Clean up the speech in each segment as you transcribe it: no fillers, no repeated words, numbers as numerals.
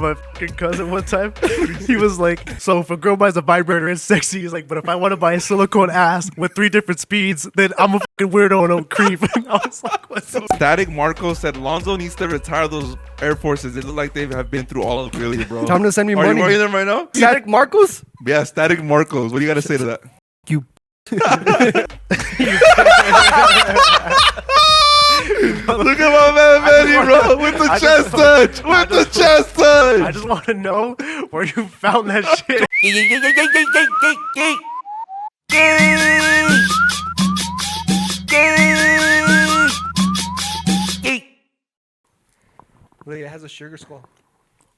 my fucking cousin one time. He was like, so if a girl buys a vibrator, it's sexy. He's like, but if I want to buy a silicone ass with 3 different speeds, then I'm a fucking weirdo and a creep. And I was like, what's up? Static Marco said Lonso needs to retire those Air Forces. They look like they have been through all of it, really, bro. Tell him to send me Are money. you wearing them right now? Static Marcos? Yeah, Static Marcos. What do you got to say to that? You. Look at my man Manny, bro, with the chest touch. With the chest touch. I just want to know where you found that shit. Look, it has a sugar skull.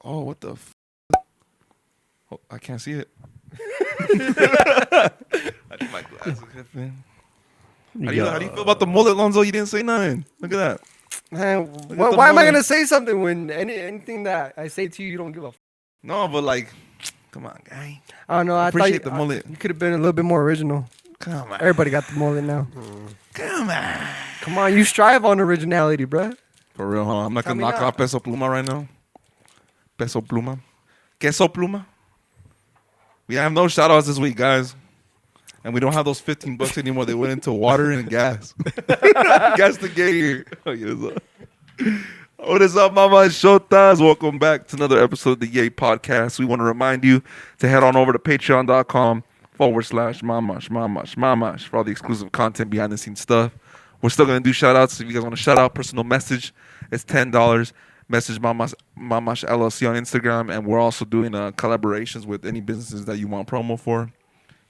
Oh, what the Oh, I can't see it. I need my glasses, man. How do you feel about the mullet, Lonzo? You didn't say nothing. Look at that. Man, at why the am I mullet. going to say something when anything that I say to you, you don't give a No, but like, come on, guy. I don't know. I Appreciate thought the mullet. you could have been a little bit more original. Come on. Everybody got the mullet now. Come on. Come on, you strive on originality, bruh. For real, huh? I'm not Tell going to me knock now. out Peso Pluma right now. Peso Pluma. Queso Pluma. We have no shout outs this week, guys. And we don't have those $15 anymore. They went into water and gas. Gas to get here. What is up, Mama Shotas? Welcome back to another episode of the Yay Podcast. We want to remind you to head on over to patreon.com/mamash for all the exclusive content, behind the scenes stuff. We're still going to do shout outs. If you guys want to shout out, personal message, it's $10. Message Mamash LLC on Instagram. And we're also doing collaborations with any businesses that you want promo for.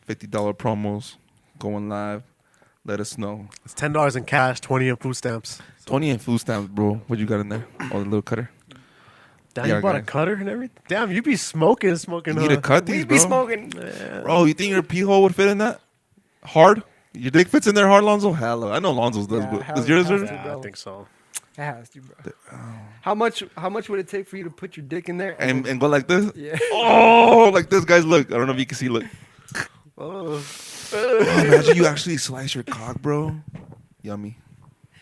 $50 promos going live. Let us know. It's $10 in cash, 20 in food stamps. 20 in food stamps, bro. What you got in there? Oh, the little cutter. Damn, Yeah, you bought a guys. cutter and everything? Damn, you be smoking. You need to cut We these, be bro. smoking. Bro, you think your pee hole would fit in that? Hard? Your dick fits in there hard, Lonzo? Hell, I know Lonzo's does, Yeah, but hell, does yours? it has Or? to. Yeah, I think so. It has to, bro. How much would it take for you to put your dick in there? And go like this? Yeah. Oh, like this, guys. Look, I don't know if you can see. Look. Oh. Oh, imagine you actually slice your cock, bro. Yummy.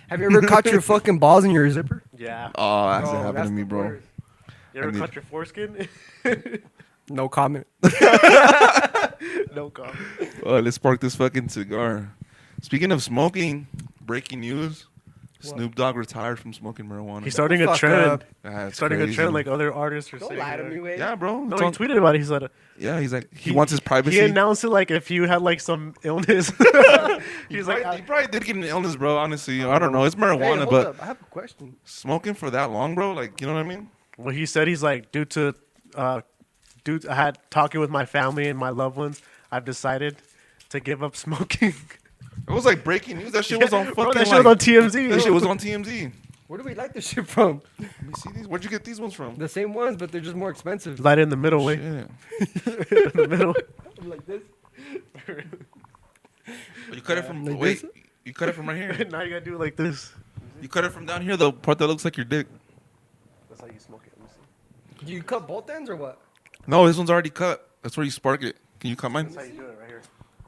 Have you ever caught your fucking balls in your zipper? Yeah. Oh, that's Oh, what happened to me, the bro. worst. You ever I need- cut your foreskin? No comment. No comment. Oh, let's spark this fucking cigar. Speaking of smoking, breaking news. What? Snoop Dogg retired from smoking marijuana. He's starting a Fuck trend. up. That's Starting crazy. a trend like other artists are Don't saying. lie to me, Wade. Yeah, bro. No, It's he on- tweeted about it. He said Yeah, he's like, he wants his privacy. he announced it like if you had like some illness. He's like, He probably did get an illness, bro. Honestly, I don't know. It's Hey, marijuana, hold but up. I have a question. smoking for that long, bro. Like, you know what I mean? well, he said he's like due to I had talking with my family and my loved ones. I've decided to give up smoking. It was like breaking news. That shit was on fucking. Bro, that shit was on TMZ. That shit was on TMZ. Where do we like this shit from? Let me see these. Where'd you get these ones from? The same ones, but they're just more expensive. Light in the middle, way. Shit. In the middle. Like this. You cut it from. Like Wait, this? you cut it from right here. Now you gotta do it like this. You cut it from down here, the part that looks like your dick. That's how you smoke it. Let me see. Do you cut both ends or what? No, this one's already cut. That's where you spark it. Can you cut mine? That's how you do it right here.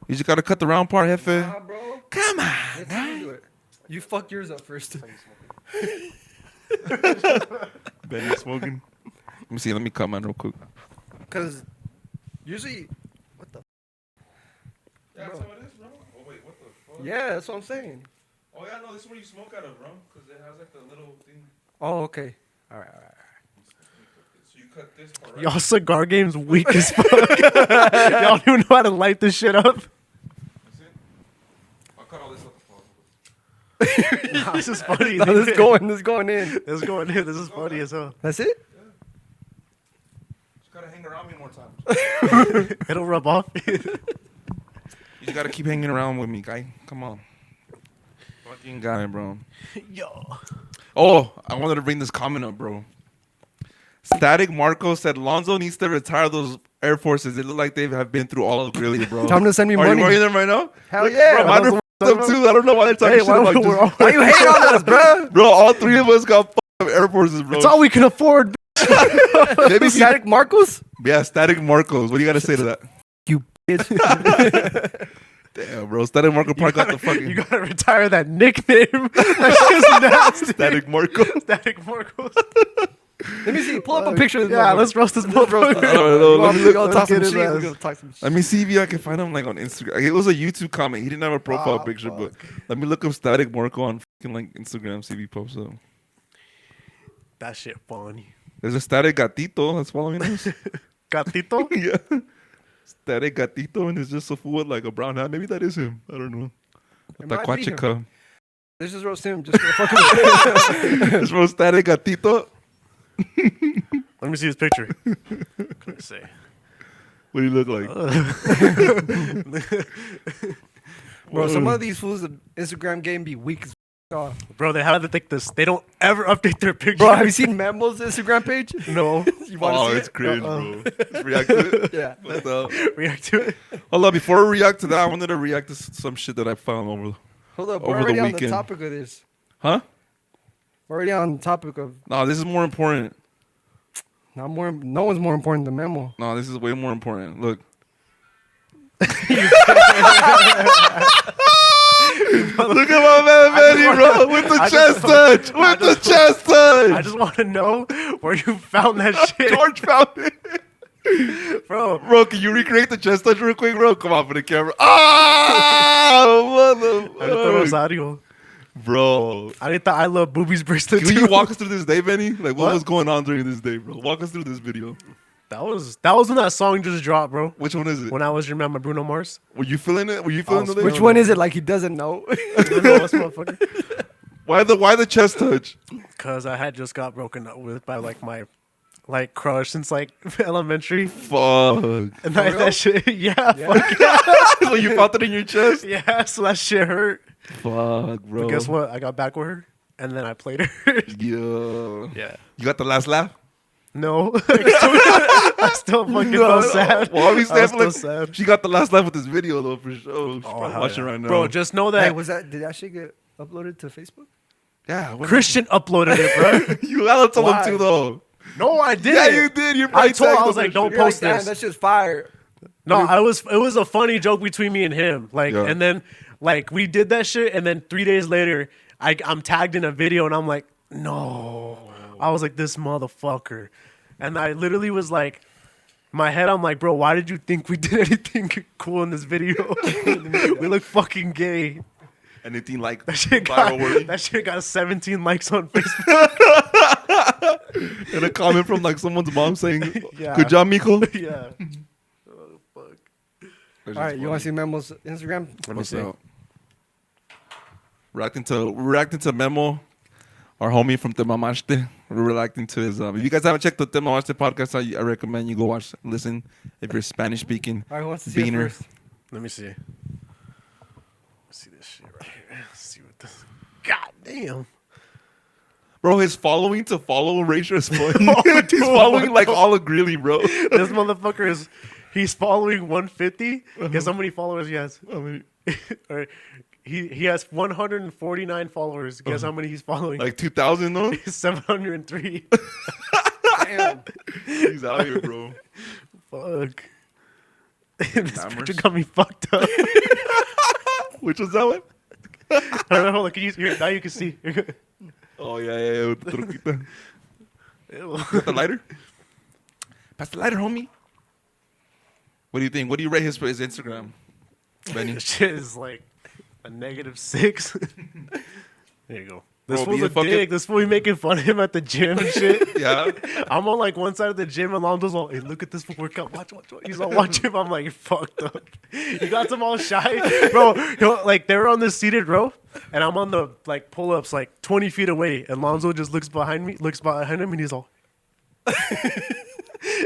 You just gotta cut the round part, Hefe. Nah, bro. Come on. Let's see you do it. You fuck yours up first. Benny smoking. Let me see. Let me cut mine real quick. Because usually, what the? That's how it is, bro. Oh wait, what the fuck? Yeah, that's what I'm saying. Oh yeah, no, this is where you smoke out of, bro. Because it has like the little thing. Oh, okay. All right. So you cut this part. Right? Y'all cigar game's weak as fuck. Y'all don't even know how to light this shit up. That's it. I'll cut all this up. Nah, this is funny. No, this is going in. This is going in. This is funny as hell. That's it? Just gotta hang around me more times. It'll rub off. You just gotta keep hanging around with me, guy. Come on. Fucking guy, bro. Yo. Oh, I wanted to bring this comment up, bro. Static Marco said Lonzo needs to retire those Air Forces. They look like they have been through all of it, really, bro. Tell him to send me Are money. you wearing them right now? Hell yeah. Bro, mine are up too. I don't know why they're talking Hey, shit why about we're all- just, Why you hating on us, bro? bro, all three of us got Air Forces, bro. It's all we can afford. Maybe Static Marcos? Yeah, Static Marcos. What do you got to say to that? You bitch. Damn, bro. Static Marco probably got the fucking You gotta retire that nickname. That shit's nasty. Static Marco. Static Marcos. Let me see. Pull up a picture of this. Yeah, let's roast this motherfucker. Let me see if I can find him like on Instagram. It was a YouTube comment. He didn't have a profile picture, but let me look up Static Marco on fucking like Instagram. See if he posts up. That shit funny. There's a Static Gatito that's following us. Gatito? Yeah. Static Gatito, and it's just a fool with like a brown hat. Maybe that is him. I don't know. Taquachica. Let's just roast him. Just for fucking. Just roast Static Gatito. Let me see his picture. What can I say? What do you look like? Bro, some of these fools, the Instagram game be weak as Bro, they have to think this. They don't ever update their picture. Bro, have you seen Memo's Instagram page? No. You want to see it's it? cringe, bro. Let's react to it. Yeah. What's up? React to it. Hold on, before we react to that, I wanted to react to some shit that I found over. Hold up, Over we're the already on the weekend. topic of this. Huh? We're already on the topic of. No, this is more important. No one's more important than Memo. No, this is way more important. Look. Look at my man Manny, bro, with the chest touch. With the chest touch. I just want to know where you found that shit. George found it. Bro, can you recreate the chest touch real quick, bro? Come on for the camera. Ah, Ahorita mother. Rosario. Bro. Ahorita I love boobies bracelet Can too. you walk us through this day, Benny? Like, what What? was going on during this day, bro? Walk us through this video. That was when that song just dropped, bro. Which one is it? When I was your man, my Bruno Mars. Were you feeling it? Were you feeling the Which one is it? Like he doesn't know. Why the chest touch? Because I had just got broken up with by like my crush since like elementary. Fuck. And that shit, yeah. So you felt it in your chest? Yeah, so that shit hurt. Fuck, bro. But guess what? I got back with her, and then I played her. Yeah. Yeah. You got the last laugh? No. I still fucking felt sad. Well, obviously, I I was feel still like sad. she got the last laugh with this video, though, for sure. She's probably hell watching yeah. right now. Bro, just know that Did that shit get uploaded to Facebook? yeah. Christian uploaded it, bro. You gotta tell him Why? to, though. No, I didn't. Yeah, you did. You I probably told. I tagged was him like, and don't shit. You're post like, damn, this. that's just fire. No, it was a funny joke between me and him. Like, Yeah. and then like we did that shit, and then 3 days later, I'm tagged in a video, and I'm like, no. I was like, this motherfucker, and I literally was like, in my head, I'm like, bro, why did you think we did anything cool in this video? We look fucking gay. Anything like That shit viral worthy? that shit got 17 likes on Facebook. And a comment from like someone's mom saying, Yeah. good job, Mijo. Yeah. Oh fuck. All right, you want to see Memo's Instagram? Let me What's see. up? Reacting to Memo, our homie from the MAMASH. We're reacting to his. If you guys haven't checked the MAMASH podcast, I recommend you go listen if you're Spanish speaking. All right, who wants to see it Beaner. first? Let me see. Let's see this shit right here. Let's see what this. God damn. Bro, his following to follow ratio is funny. He's following like all of Greeley, bro. This motherfucker he's following 150. Guess how many followers he has? I mean, Or he has 149 followers. Guess how many he's following? like 2,000 though. 703. Damn. He's out here, bro. Fuck. This Hammers. picture got me fucked up. Which was that one? Hold on, can you here, now you can see. Oh yeah, with the troquita. Ew. Got the lighter? Pass the lighter, homie. What do you think? What do you rate his Instagram, Benny? This shit is like a -6. There you go. This Bro, fool's be a a fucking- dick. This fool be making fun of him at the gym and shit. Yeah. I'm on like one side of the gym and Lonso's all, hey, look at this fool workout. Watch. He's all watching him. I'm like, you're fucked up. He got them all shy. Bro, like they were on the seated row and I'm on the like pull-ups like 20 feet away. And Lonso just looks behind him and he's all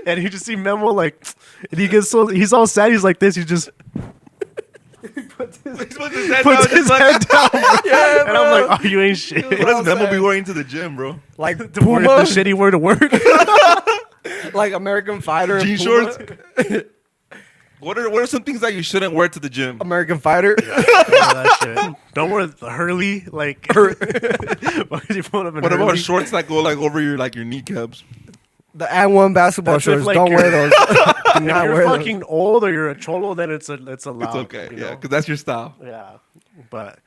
and you just see Memo like, and he's all sad. He's like this. He just puts his head down. Yeah, And I'm like, oh, you ain't shit. What does Memo be wearing to the gym, bro? Like The Puma, shit he wore to work. like American Fighter, and Jean Puma. shorts. What are some things that you shouldn't wear to the gym? American Fighter. that shit. Don't wear the Hurley like. Why did you put up in What about Hurley? shorts that go like over your kneecaps? The @1 basketball That's if, shorts. like, Don't wear those. Do If not you're wear those. fucking old or you're a cholo, then it's allowed. It's okay, you yeah, know? because that's your style. Yeah, but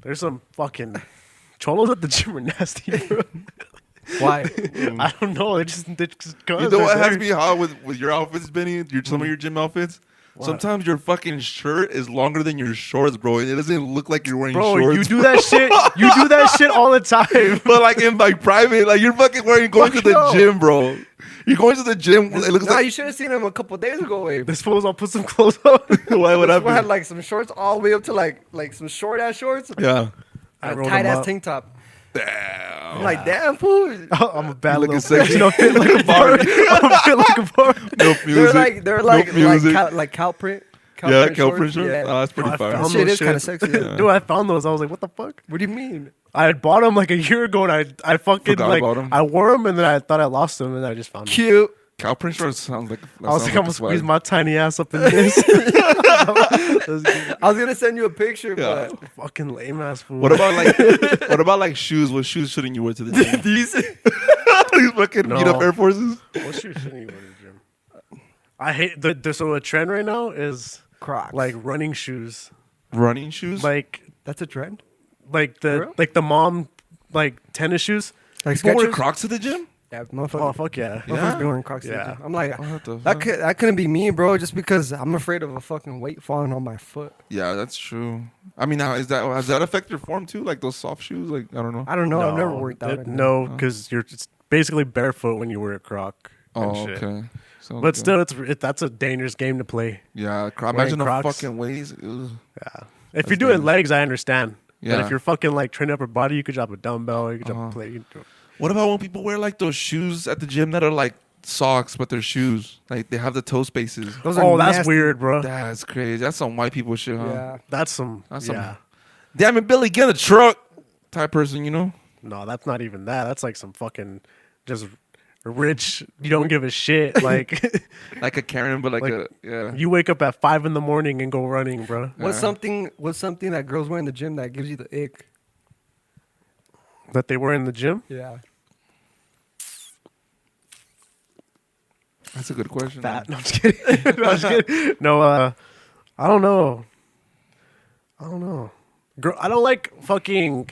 there's some fucking cholos at the gym are nasty, bro. Why? I don't know. It just You know what has me hot with your outfits, Benny? Some of your gym outfits. What? Sometimes your fucking shirt is longer than your shorts, bro. And it doesn't look like you're wearing Bro, shorts. you do that shit. You do that shit all the time. But like in like private, like you're fucking going to the gym, bro. You're going to the gym. It looks Nah, like you should have seen him a couple days ago. Wait. This fool's I'll put some clothes on. why would I I had like some shorts all the way up to like some short ass shorts. Yeah. I And a rolled tight them ass up. tank top. Damn. I'm like, damn fool. I'm a bad looking little sexy. You know, fit like a bar. I'm fit like a bar. No music. They're like no music. cow print. Yeah, cow print shorts. Yeah. Oh, that's pretty I fire. found That shit those is kind of shit. sexy. Yeah. Dude, I found those. I was like, what the fuck? What do you mean? I had bought them like a year ago, and I fucking Forgot like about 'em. I wore them, and then I thought I lost them, and I just found them. Cute. Cow print shorts sounds like. I was like, I'm gonna squeeze swag. my tiny ass up in this. I was gonna send you a picture, Yeah. but Fucking lame ass fool. What about like shoes? What shoes shouldn't you wear to the gym? these. These fucking beat up No. Air Forces. What shoes shouldn't you wear to the gym? I hate so a trend right now is Crocs. like running shoes, Running shoes. like That's a trend. the mom like tennis shoes. Like People wear Skechers? Crocs to the gym. Yeah, Oh motherfucker. fuck yeah! Yeah? Motherfuckers be wearing Crocs. Yeah. I'm like, What the that fuck? that couldn't be me, bro. Just because I'm afraid of a fucking weight falling on my foot. Yeah, that's true. I mean, now has that affect your form too? Like those soft shoes? Like I don't know. I don't know. I've never worked out. in No, because you're just basically barefoot when you wear a Croc. and Oh, shit. okay. Sounds But good. still, that's a dangerous game to play. Yeah. wearing Imagine the Crocs. fucking ways. Ugh. Yeah. If That's you're doing dangerous. legs, I understand. But Yeah. if you're fucking like training upper body, you could drop a dumbbell, you could drop Uh-huh. a plate. You could do- What about when people wear like those shoes at the gym that are like socks, but they're shoes? Like they have the toe spaces. Those are Oh, that's nasty. weird, bro. That's crazy. That's some white people shit, huh? Yeah. That's some. That's some- yeah. Damn it, Billy, get in the truck type person, you know? No, that's not even that. That's like some fucking just rich. You don't give a shit. Like Like a Karen, but like Like, a yeah. you wake up at 5 a.m. and go running, bro. What's Yeah. something that girls wear in the gym that gives you the ick? That they were in the gym. Yeah. That's a good question. Fat. No, I'm just kidding. No, I'm just kidding. No, I don't know. Girl, I don't like fucking.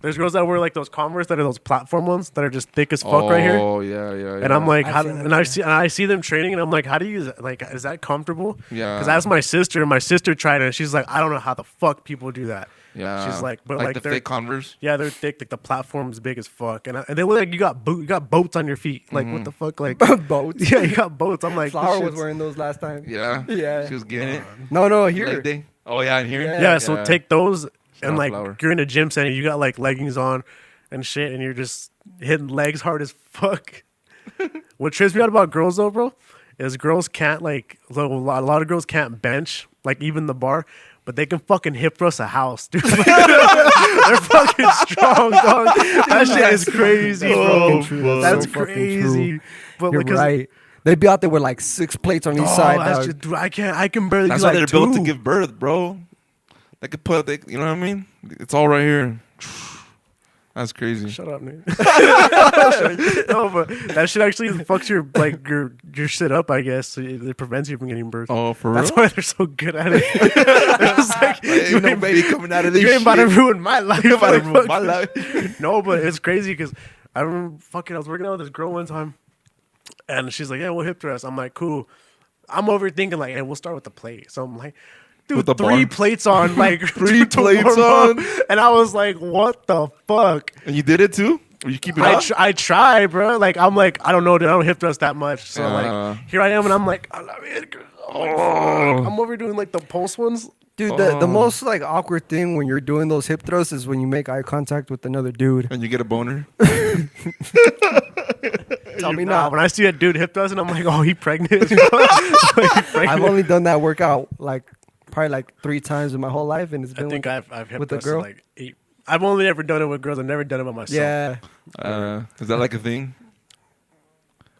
There's girls that wear like those Converse that are those platform ones that are just thick as fuck right here. Oh yeah, yeah. And I'm like, I've how, seen that and I too. see them training, and I'm like, how do you like? Is that comfortable? Yeah. Because I asked my sister, and my sister tried it, and she's like, I don't know how the fuck people do that. yeah. She's like, but like the they're fake Converse. yeah, they're thick. Like the platform's big as fuck, and they look like you got boats on your feet. Like what the fuck? Like Boats. yeah, you got boats. I'm like, Flower this was shit's- wearing those last time. Yeah. Yeah. She was getting it. No, here. Leg day. Oh yeah, in here. Yeah, so take those and like Flower. you're in a gym setting, you got like leggings on and shit, and you're just hitting legs hard as fuck. What trips me out about girls though, bro, is girls can't like a lot of girls can't bench like even the bar, but they can fucking hip thrust a house, dude. They're fucking strong, dog. That shit is crazy, bro. fuck. That's So fucking crazy. true. But You're like, 'cause- right. They'd be out there with like 6 plates on each Oh, side. that's Dog. just, dude, I can barely. That's do why like they're built to two. give birth, bro. They could you know what I mean? It's all right here. That's crazy. Shut up, man. No, but that shit actually fucks your like your shit up. I guess so it prevents you from getting birth. Oh, for That's real? why they're so good at it. It's like, Ain't you no ain't, baby coming out of this you ain't about to shit. ruin my life. You about to Like, ruin my fuck. life. No, but it's crazy because I remember I was working out with this girl one time, and she's like, "Yeah, we'll hip thrust." I'm like, "Cool." I'm over thinking like, "Hey, we'll start with the plate." So I'm like, dude, With the 3 bar? plates on, like 3 to plates warm up. on? And I was like, "What the fuck?" And you did it too? Or you keep it I, up? I try, bro. Like I'm like, I don't know, dude. I don't hip thrust that much. So Yeah. like, here I am, and I'm like, I love it. I'm over doing like the pulse ones. Dude, the most like awkward thing when you're doing those hip thrusts is when you make eye contact with another dude. And you get a boner? Tell me Nah, not. when I see a dude hip thrusting, I'm like, oh, he pregnant. Like, I've only done that workout like probably like 3 times in my whole life, and it's I been think like, I've hip with a thrusted girl? like 8. I've only ever done it with girls. I've never done it by myself. yeah. Is that like a thing?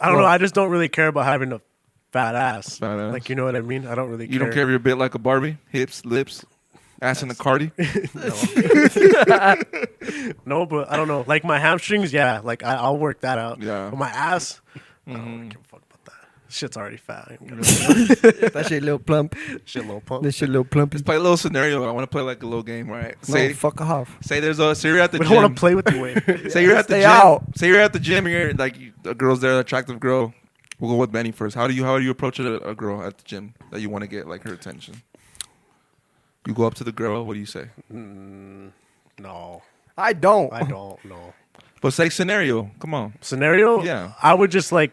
I don't know. I just don't really care about having a fat ass. Fat ass. Like, you know what I mean? I don't really care. You don't care if you're built like a Barbie? Hips, lips, ass in the Cardi? No, but I don't know. Like my hamstrings, yeah. Like I'll work that out. Yeah. But my ass, I don't really give a fuck about that. Shit's already fat. That shit little plump. Shit, little pump. This shit little plump. Let's play a little scenario. I want to play like a little game, right? No, fuck off. Say there's a. Say you're at the We gym. don't want to play with you, Wayne. Say you're at the Stay gym. out. Say you're at the gym. And you're like a girl's there, an attractive girl. We'll go with Benny first. How do you approach a girl at the gym that you want to get like her attention? You go up to the girl. What do you say? No, I don't. know. But say scenario. Come on. Scenario? Yeah. I would just like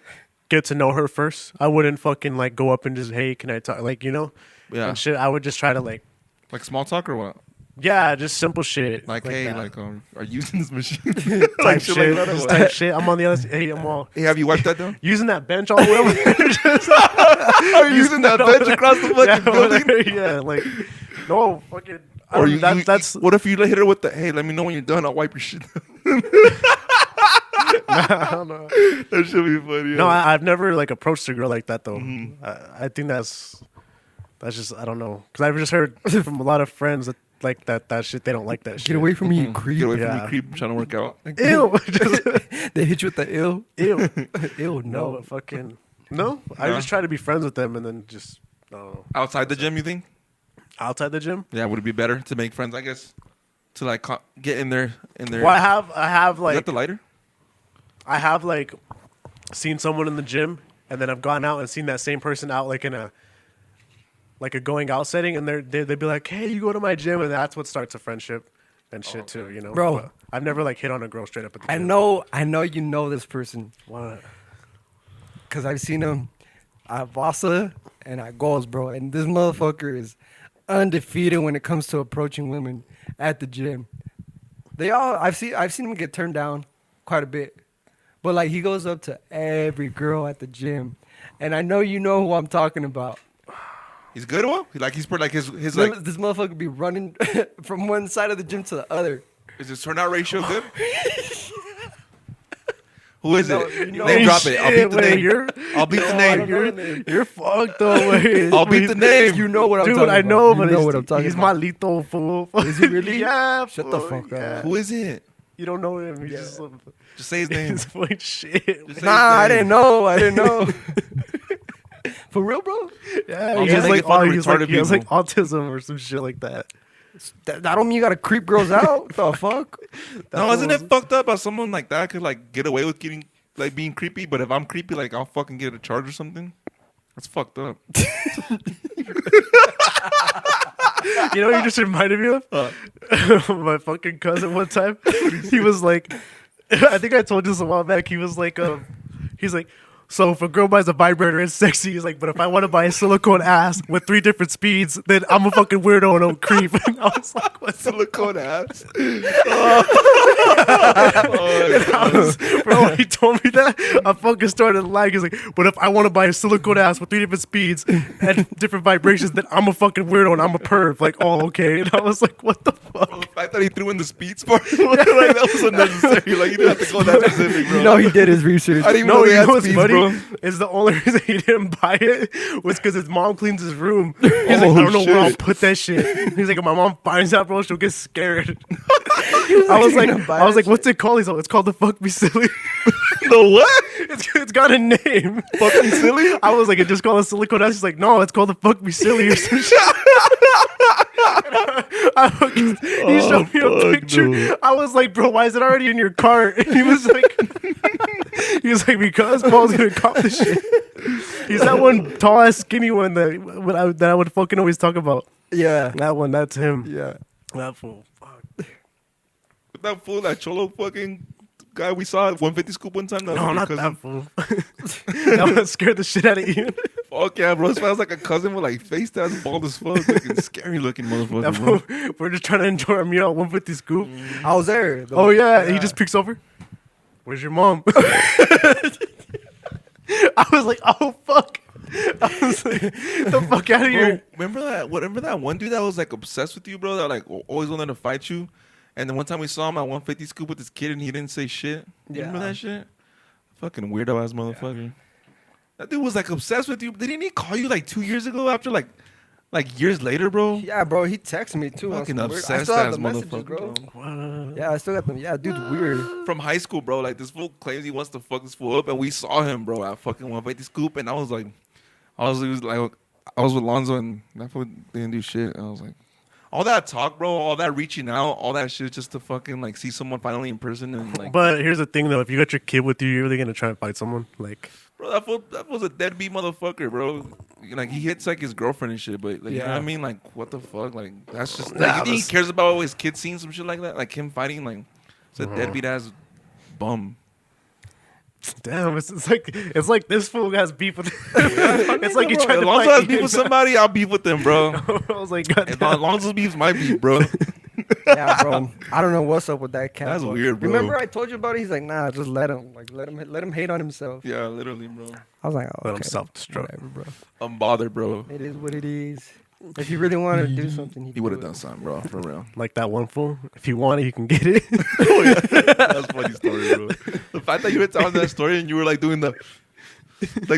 get to know her first. I wouldn't fucking like go up and just, hey, can I talk? Like, you know? Yeah. And shit. I would just try to like, Like small talk or what? yeah, just simple shit. Like hey, that. like are you using this machine? type like shit. shit like that or Just what? type shit. I'm on the other. Hey, I'm all Hey, have you wiped that down? using that bench all the way over there. Just, Are you using that bench across the fucking building? Yeah, like no fucking. Or you, that's what if you hit her with the hey? Let me know when you're done. I'll wipe your shit down. I don't know. That should be funny. No, I've never like approached a girl like that though. Mm-hmm. I think that's just I don't know because I've just heard from a lot of friends that like that shit. They don't like that shit. Get away from me, you creep. Get away from Yeah. me, creep. I'm trying to work out. Ew. Just, They hit you with the ill. ew. Ew, No, no. but fucking no. I No? just try to be friends with them and then just I don't know. Outside the gym, you think? Outside the gym. Yeah, would it be better to make friends? I guess to like get in there. Well, I have Is that like the lighter? I have like seen someone in the gym and then I've gone out and seen that same person out like in a going out setting and they'd be like, hey, you go to my gym, and that's what starts a friendship and shit too, you know. Bro. But I've never like hit on a girl straight up at the I gym. know you know this person. What? Because I've seen him at Vasa and at Goals, bro. And this motherfucker is undefeated when it comes to approaching women at the gym. I've seen him get turned down quite a bit. But like he goes up to every girl at the gym. And I know you know who I'm talking about. He's good, well? He's like his This like. motherfucker be running from one side of the gym to the other. Is his turnout ratio good? Who is No, it? you know- Name drop it. I'll beat the Wait, name. I'll beat the name. You're fucked though. Wait. I'll beat the name. You know what I'm Dude, talking about. I know, You but know what I'm talking he's about. my lethal fool. Is he really? Yeah. Shut the fool, fuck up. yeah. Who is it? You don't know him. He's Yeah. Just say his name. He's fucking shit. Just say Nah, I his name. didn't know. I didn't know. For real, bro? Yeah, I'm he just has making like, fun of he's like, retarded he has like people. autism or some shit like that. That don't mean you gotta creep girls out. The fuck? No, isn't it fucked up how someone like that could like get away with getting like being creepy, but if I'm creepy, like I'll fucking get a charge or something? That's fucked up. You know what you just reminded me of? My fucking cousin one time. He was like, I think I told you this a while back. He was like, he's like, so if a girl buys a vibrator, it's sexy. He's like, but if I want to buy a silicone ass with 3 different speeds, then I'm a fucking weirdo and a creep. And I was like, what's the Silicone ass. Bro, when he told me that, I fucking started lying. He's like, but if I want to buy a silicone ass with 3 different speeds and different vibrations, then I'm a fucking weirdo and I'm a perv. Like, oh, okay. And I was like, what the fuck? The fact that he threw in the speeds part, like, that was unnecessary. Like you didn't have to go that specific, bro. You know he did his research. I didn't even No, know they you had know what's speeds, funny? bro. Is the only reason he didn't buy it was because his mom cleans his room. He's like, I don't know where I'll shit. put that shit. He's like, if my mom finds out, bro, she'll get scared. I was like, what's it called? He's like, it's called the fuck me silly. The what? It's got a name. Fucking silly? I was like, it just called a silicone ass. He's like, no, it's called the fuck me silly or some shit. He showed me a picture. no. I was like, bro, why is it already in your cart? And he was like, because Paul's gonna cop the shit. He's that one tall ass skinny one that I would fucking always talk about. Yeah. That one, that's him. Yeah. That fool. Fuck. That fool, that cholo fucking guy we saw at 150 Scoop one time. That No, was not your that cousin. fool. That one scared the shit out of you. Fuck yeah, bro. This sounds like a cousin with like face tats, bald as fuck, fucking scary looking That motherfucker, bro. fool, we're just trying to enjoy our meal at 150 Scoop. I was there. Oh yeah, he just picks over. Where's your mom? I was like, oh fuck. I was like, the fuck out of Bro, here. remember that one dude that was like obsessed with you, bro? That like always wanted to fight you. And then one time we saw him at 150 Scoop with his kid, and he didn't say shit. You remember Yeah. that shit? Fucking weirdo ass motherfucker. That dude was like obsessed with you. Didn't he call you like 2 years ago after like Like years later, bro. Yeah, bro. He texted me too. Fucking on some weird- I obsessed still have ass the messages, motherfucker, bro. bro. Yeah, I still got them. Yeah, dude's weird. From high school, bro. Like this fool claims he wants to fuck this fool up, and we saw him, bro, at fucking 150 Scoop, and I was like, I was with Lonso, and that fool didn't do shit. And I was like, all that talk, bro, all that reaching out, all that shit, just to fucking like see someone finally in person, and like, But here's the thing, though. If you got your kid with you, you're really gonna try and fight someone. Like, bro, that was a deadbeat motherfucker, bro. Like he hits like his girlfriend and shit, but like, you know what I mean? Like, what the fuck? Like, that's just like, you think he cares about his kids seeing some shit like that, like him fighting, like it's a deadbeat ass bum. damn, it's like this fool has beef with. It's like he tried to Lonso fight has me. beef with somebody, I'll beef with them, bro. I was like, God If damn. Lonzo's beef's my beef, bro. Yeah, bro. I don't know what's up with that cat. That's bro. weird, bro. Remember I told you about it? He's like, nah, just let him. Like, let him hate on himself. Yeah, literally, bro. I was like, oh, Let him okay. self-destruct. Whatever, bro. I'm bothered, bro. It is what it is. If you really want to do something, He would have done something, bro, for real. Like that one fool. If you want it, you can get it. That's a funny story, bro. The fact that you were telling that story and you were like doing the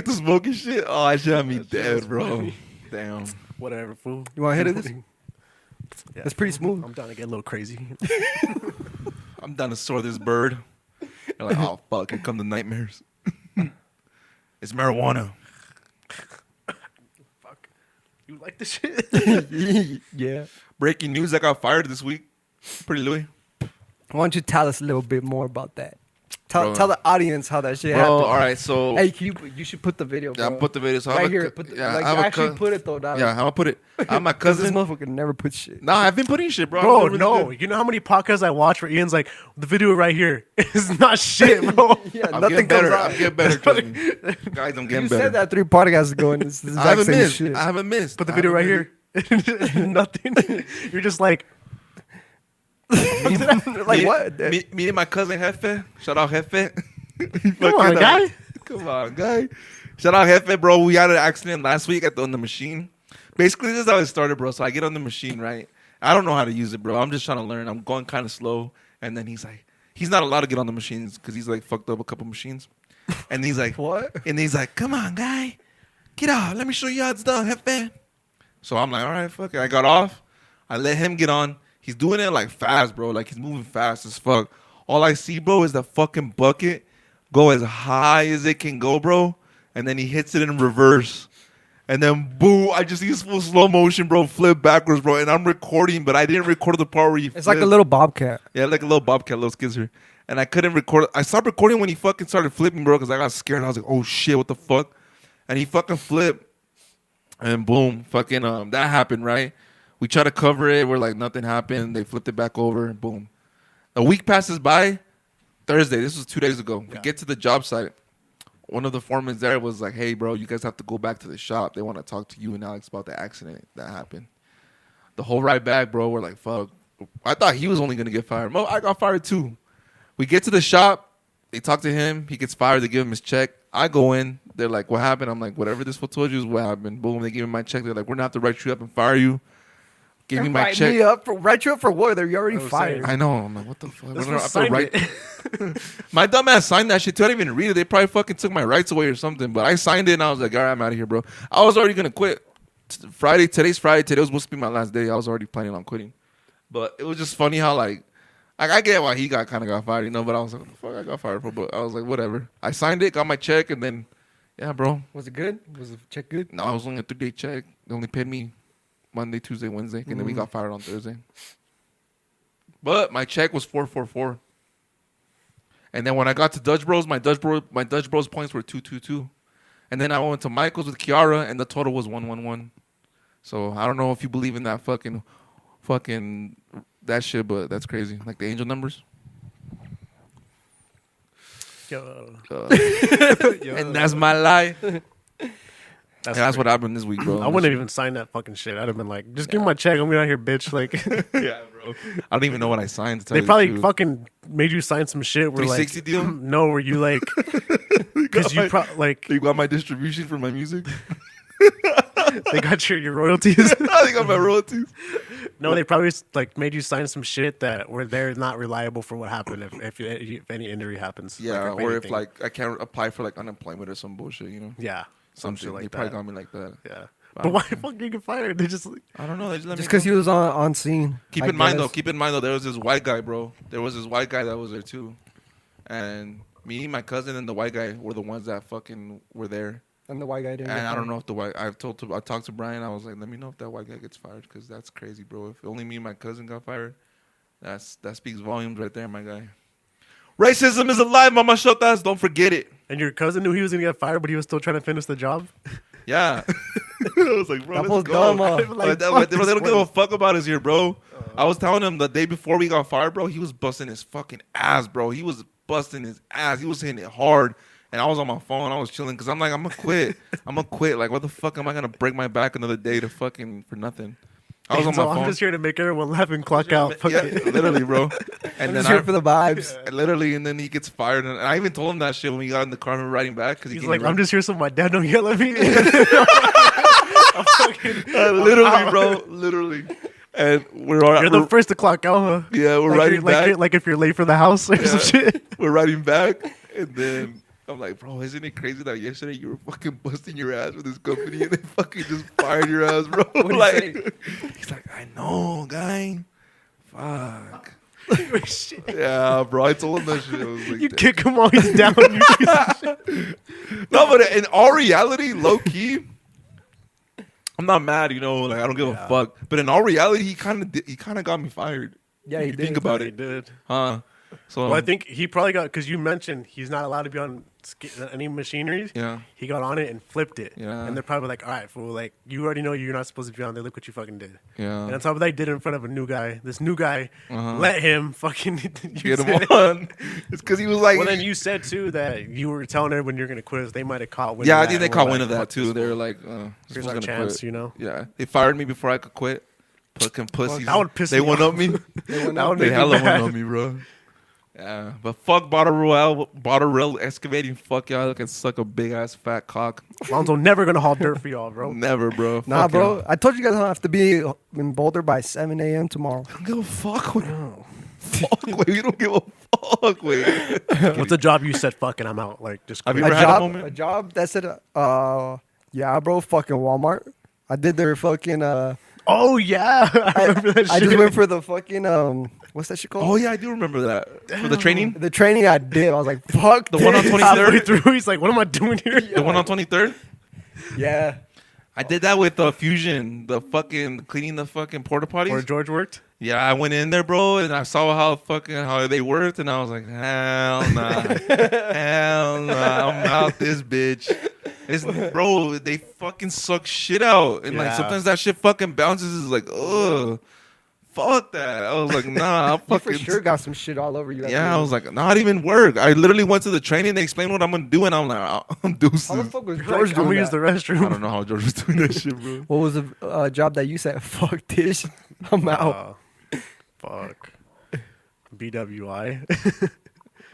smoking shit. Oh, that shit had me dead, bro. Damn. Whatever, fool. You want to hit this? Yeah. That's pretty smooth. I'm down to get a little crazy. I'm down to soar this bird. You're like, oh fuck, here come the nightmares. It's marijuana. Fuck. You like this shit? Yeah. Breaking news: I got fired this week. Pretty Louis. Why don't you tell us a little bit more about that? Bro. Tell the audience how that shit Bro, happened. all right, so Hey, you should put the video. Bro. yeah, I put the video. So I have right a here. cou- Put the, yeah, like I have a actually cou- put it though. Dog. Yeah, how I put it? I have my Because this cousin. motherfucker never put shit. Nah, I've been putting shit, bro. Bro, I'm doing really no. good. You know how many podcasts I watch where Ian's like, the video right here is not shit, bro. Yeah, I'm nothing getting better. comes out. I'm getting better. Trust me. Guys, I'm getting You better. said that 3 podcasts ago, and it's the I exact haven't same missed. shit. I haven't missed. Put the I video right haven't here. Nothing. You're just like, Like what? Me and my cousin Jefe. Shout out Jefe. come on, guy. Come on, guy. Shout out Jefe, bro. We had an accident last week on the machine. Basically, this is how it started, bro. So I get on the machine, right? I don't know how to use it, bro. I'm just trying to learn. I'm going kind of slow. And then he's like, he's not allowed to get on the machines because he's like fucked up a couple machines. And he's like, What? And he's like, come on, guy. Get off. Let me show you how it's done, Jefe. So I'm like, all right, fuck it. I got off. I let him get on. He's doing it like fast, bro. Like he's moving fast as fuck. All I see, bro, is the fucking bucket go as high as it can go, bro. And then he hits it in reverse. And then, boom, I just see this full slow motion, bro, flip backwards, bro. And I'm recording, but I didn't record the part where he It's like a flipped. little bobcat. Yeah, like a little bobcat, little skizzer. And I couldn't record. I stopped recording when he fucking started flipping, bro, because I got scared. I was like, oh, shit, what the fuck? And he fucking flipped. And boom, fucking, that happened, right? We try to cover it. We're like, nothing happened. They flipped it back over. Boom. A week passes by. Thursday. This was 2 days ago. We get to the job site. One of the foremen there was like, hey, bro, you guys have to go back to the shop. They want to talk to you and Alex about the accident that happened. The whole ride back, bro, we're like, fuck. I thought he was only going to get fired. Well, I got fired too. We get to the shop. They talk to him. He gets fired. They give him his check. I go in. They're like, what happened? I'm like, whatever this fool told you is what happened. Boom. They give me my check. They're like, we're going to have to write you up and fire you. Give me my Write check. me up for write you up for what? You're already I was fired. saying. I know. I'm like, what the fuck? This I was have to signed write. it. My dumb ass signed that shit too. I didn't even read it. They probably fucking took my rights away or something. But I signed it and I was like, all right, I'm out of here, bro. I was already gonna quit. Friday. Today's Friday. Today was supposed to be my last day. I was already planning on quitting. But it was just funny how like I get why he got fired, you know. But I was like, what the fuck, I got fired for. But I was like, whatever. I signed it, got my check, and then yeah, bro. Was it good? Was the check good? No, it was only a 3-day check. They only paid me Monday, Tuesday, Wednesday, and then we got fired on Thursday. But my check was 444. And then when I got to Dutch Bros, my Dutch Bros points were 222. And then I went to Michael's with Kiara, and the total was 111. So I don't know if you believe in that fucking that shit, but that's crazy. Like the angel numbers. Yo. And that's my lie. That's, That's what happened this week, bro. I wouldn't have even signed that fucking shit. I'd have been like, just give me my check. I'm out here, bitch. Like, Yeah, bro. I don't even know what I signed. To tell they you the probably truth. fucking made you sign some shit where like, 360 deal? no, where you like, because you like, You got my distribution for my music. they got your royalties. I got my royalties. No, they probably like made you sign some shit that where they're not reliable for what happened if any injury happens. Yeah, like, or if anything. like I can't apply for like unemployment or some bullshit, you know. yeah, some shit They like probably that. got me like that. Yeah, But why the fuck did he get fired? They just I don't know. They just let Just me because go. he was on scene. Keep I in mind guess. though, there was this white guy, bro. There was this white guy that was there too. And me, my cousin, and the white guy were the ones that fucking were there. And the white guy didn't. And get I don't fired. know if the white. I talked to Brian. I was like, let me know if that white guy gets fired because that's crazy, bro. If only me and my cousin got fired, that speaks volumes right there, my guy. Racism is alive, Mama Shotas. Don't forget it. and your cousin knew he was gonna get fired, but he was still trying to finish the job. Yeah. I was like, bro, That let's was go. dumb, Like, They fuck don't this give one. a fuck about us here, bro. I was telling him the day before we got fired, bro, he was busting his fucking ass, bro. He was busting his ass. He was hitting it hard. And I was on my phone. I was chilling because I'm like, I'm going to quit. I'm going to quit. Like, what the fuck am I going to break my back another day to fucking for nothing? I was on So my phone. I'm just here to make everyone laugh and clock out. Fuck Yeah, it. literally, bro. And I'm then just here for the vibes. literally, and then he gets fired. And I even told him that shit when we got in the car and we were riding back. Cause He's he like, I'm just here so my dad don't yell at me. literally, bro. Literally. And You're the first to clock out, huh? Yeah, we're like riding back. like if you're late for the house or some shit. We're riding back, and then I'm like, bro, isn't it crazy that yesterday you were fucking busting your ass with this company and they fucking just fired your ass, bro? What'd he Like, he's like, I know, guy. Fuck. Shit. Yeah, bro. I told him that shit. I was like, You damn. kick him while he's down. You piece of shit. No, but in all reality, low key, I'm not mad. You know, like I don't give a fuck. But in all reality, he kind of got me fired. Yeah, he You did. think about He it, did. huh? So Well, I think he probably got, because you mentioned he's not allowed to be on any machinery. yeah. He got on it and flipped it. Yeah. And they're probably like, all right, fool, like, you already know you're not supposed to be on there. Look what you fucking did. Yeah. And on top of that, he did it in front of a new guy. This new guy let him fucking Get him on. It's because he was like, Well, then you said, too, that you were telling everyone you're going to quit. They might have caught wind yeah, of I that think they and were caught like, wind of that fuck too. this They were fool. like, Here's "This our gonna chance, quit." you know? Yeah, they fired me before I could quit. Fucking pussies. that would piss They me went off. up me. That would They make me hella went mad. on me, bro. Yeah, but fuck bottle rail excavating. Fuck y'all. I can suck a big ass fat cock. Lonzo never going to haul dirt for y'all, bro. Never, bro. Nah, Fuck bro. y'all. I told you guys I have to be in Boulder by 7 a.m. tomorrow. I don't give a fuck. Fuck, wait. You don't give a fuck, wait. What's a job you said, fucking, I'm out? Like, just Have quit. you ever had a A moment? job that said, yeah, bro, fucking Walmart. I did their fucking, Oh, yeah. I remember that I shit. just went for the fucking, what's that shit called? Oh yeah, I do remember that for the training. The training I did, I was like, fuck The one on this. 23rd? Halfway through, he's like, what am I doing here? The one on 23rd. Yeah. I did that with Fusion, the fucking cleaning the fucking porta potties. Where George worked? Yeah, I went in there, bro, and I saw how they worked, and I was like, hell nah, hell nah, I'm out this bitch. Bro, they fucking suck shit out, and like Yeah. sometimes that shit fucking bounces. Is like, ugh, fuck that. I was like, nah, I'm You fucking. for sure got some shit all over you. after Yeah, I that. was like, not even work. I literally went to the training. They explained what I'm gonna do, and I'm like, I'm deuces. How the fuck was Like, George I'm going to doing use the that? restroom. I don't know how George was doing that shit, bro. What was the job that you said, fuck this, I'm out? Fuck. BWI.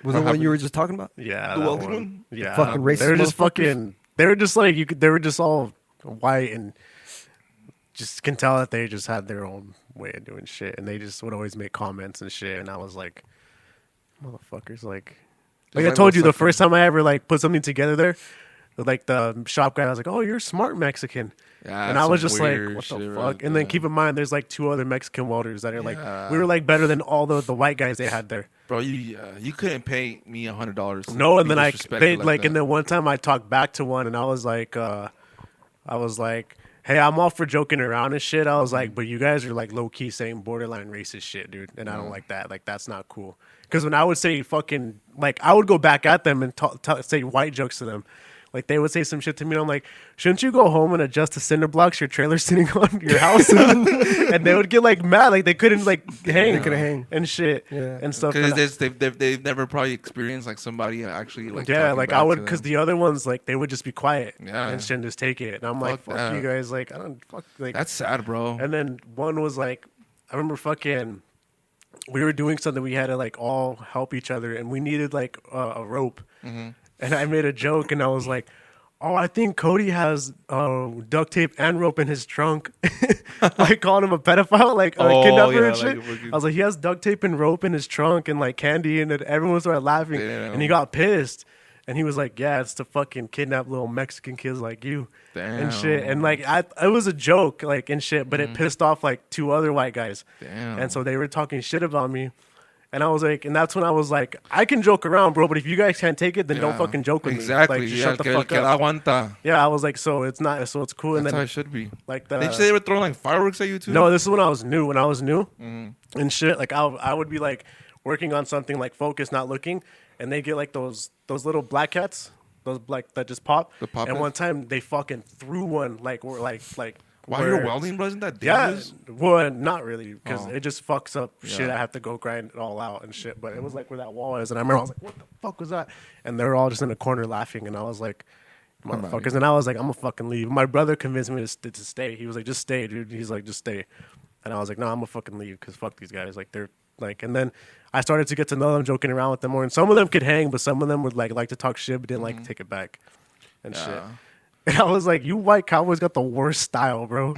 Was it what you were just talking about? Yeah. The that welding one. one? Yeah. Fucking racist They were just motherfuckers. fucking. They were just like they were just all white and just can tell that they just had their own way of doing shit, and they just would always make comments and shit. And I was like, motherfuckers, like I like told you, the what's first time I ever like put something together there, like the shop guy, I was like, oh, you're smart Mexican. Yeah, And I was some just like, weird what the shit fuck? right And then there. keep in mind, there's like 2 other Mexican welders that are like, Yeah. we were like better than all the white guys they had there. Bro, you couldn't pay me $100. No, and then they and then one time I talked back to one, and I was like, hey, I'm all for joking around and shit. I was like, but you guys are like low key saying borderline racist shit, dude, and I don't like that. Like that's not cool. Because when I would say fucking, like I would go back at them and say white jokes to them. Like they would say some shit to me, and I'm like, shouldn't you go home and adjust the cinder blocks your trailer's sitting on your house? And they would get like mad, like they couldn't like hang, They couldn't hang. and shit, Yeah. and stuff. because And they've never probably experienced like somebody actually like yeah, talking like back I to would, them. because the other ones like they would just be quiet Yeah. and shit and just take it. And I'm like, Fuck fuck that. you guys, like I don't fuck like. That's sad, bro. And then one was like, I remember fucking, we were doing something, we had to like all help each other, and we needed like a rope. Mm-hmm. And I made a joke, and I was like, oh, I think Cody has duct tape and rope in his trunk. Like calling him a pedophile, like a Oh, kidnapper yeah, and shit. like a fucking- I was like, he has duct tape and rope in his trunk and like candy, and then everyone started laughing, Damn. and he got pissed. And he was like, yeah, it's to fucking kidnap little Mexican kids like you. Damn. And shit. And like, it was a joke, like, and shit, but it pissed off like 2 other white guys. Damn. And so they were talking shit about me. And I was like, and that's when I was like, I can joke around, bro, but if you guys can't take it, then don't fucking joke with exactly. me. Like, just Yeah, shut the fuck up. Aguanta. Yeah, I was like, so it's not, so it's cool. That's And how then, it should be. like, Did you say they were throwing like fireworks at you too? no, this is when I was new. And shit, like I would be like working on something like focus, not looking, and they get like those little black cats, those like that just pop. The pop and it? one time they fucking threw one like While where- you're welding, bro, isn't that Yeah, dangerous? well, not really, because Oh. it just fucks up shit. Yeah. I have to go grind it all out and shit. But it was like where that wall is, and I remember I was like, "What the fuck was that?" And they were all just in a corner laughing, and I was like, I'm outta "Motherfuckers!" And I was like, "I'm gonna fucking leave." My brother convinced me to stay. He was like, "Just stay, dude." He's like, "Just stay," and I was like, "No, I'm gonna fucking leave because fuck these guys." Like they're like, and then I started to get to know them, joking around with them more, and some of them could hang, but some of them would like to talk shit, but didn't like to take it back and shit. Yeah. And I was like, you white cowboys got the worst style, bro.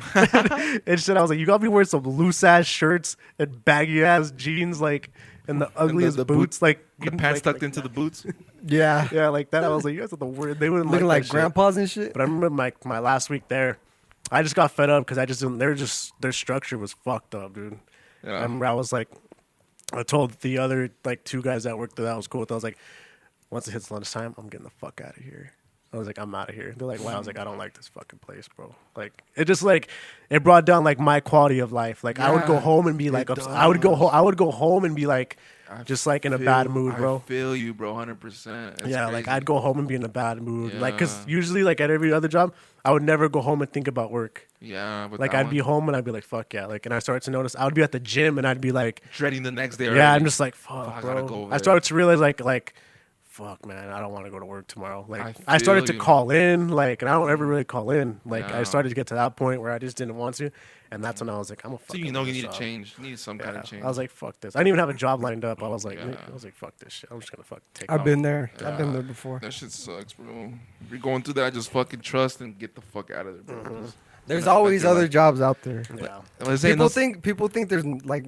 And shit, I was like, you got me wearing some loose ass shirts and baggy ass jeans, like, and the ugliest the boots, like The pants tucked into the boots. Yeah. yeah, like that. I was like, you guys are the worst. They wouldn't Looking like like that shit. grandpas and shit. But I remember my last week there, I just got fed up because I just didn't. Their structure was fucked up, dude. Yeah. I remember I was like, I told the other like 2 guys that worked there that I was cool with. I was like, once it hits lunchtime, I'm getting the fuck out of here. I was like, I'm out of here. They're like, wow. I was like, I don't like this fucking place, bro. Like, it just like, it brought down like my quality of life. Like, I would go Yeah, home and be like, I would go home and be like, just like in a bad mood, bro. I feel you, bro, 100%. Yeah, like I'd go home and be in a bad mood. Like, cause Yeah. usually like at every other job, I would never go home and think about work. Yeah, but Like that I'd be home and I'd be like, fuck yeah. Like, and I started to notice I would be at the gym and I'd be like, dreading the next day. yeah, already. I'm just like, fuck, I gotta bro. go over I there. started to realize like, fuck, man, I don't want to go to work tomorrow. Like, I feel started to you. call in, like, and I don't ever really call in. Like, I Yeah. started to get to that point where I just didn't want to, and that's when I was like, I'm a So fucking. you know you need a change. You need some kind Yeah. of change. I was like, fuck this. I didn't even have a job lined up. I was like, Yeah. fuck this shit. I'm just gonna fucking take. I've off. been there. I've Yeah. been there before. That shit sucks, bro. If you're going through that, just fucking trust and get the fuck out of there, bro. Mm-hmm. Just- There's Not always fucking other like- jobs out there. Yeah. I was saying, People think there's like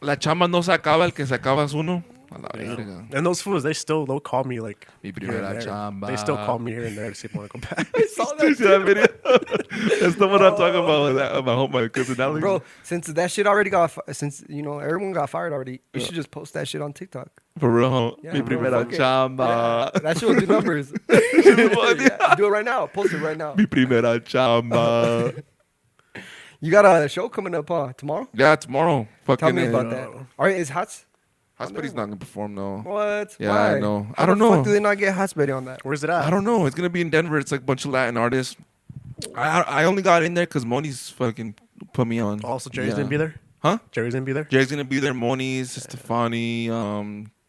la chamba no se acaba, el que se acaba es uno. A la verga. And those fools, they'll call me like Mi here and primera there. chamba. They still call me here and there to see if I want to go back. You see that video? That's the one I'm talking about. With that, about my cousin Alex. bro, since that shit already since everyone got fired already, you should just post that shit on TikTok. For real. Yeah, Mi bro, primera fuck it. chamba. That shit will do numbers. funny. Yeah, do it right now. Post it right now. Mi primera chamba. You got a show coming up tomorrow? Yeah, tomorrow. Fucking Tell me about that. All right, is Hots? Hospital's not gonna perform though. What? Yeah, Why? I know. How I don't the know. fuck do they not get Hospital on that? Where's it at? I don't know. It's gonna be in Denver. It's like a bunch of Latin artists. I only got in there because Moni's fucking put me on. Also, Jerry's Yeah. gonna be there. Huh? Jerry's gonna be there. Jerry's gonna be there. Moni's, Stefani,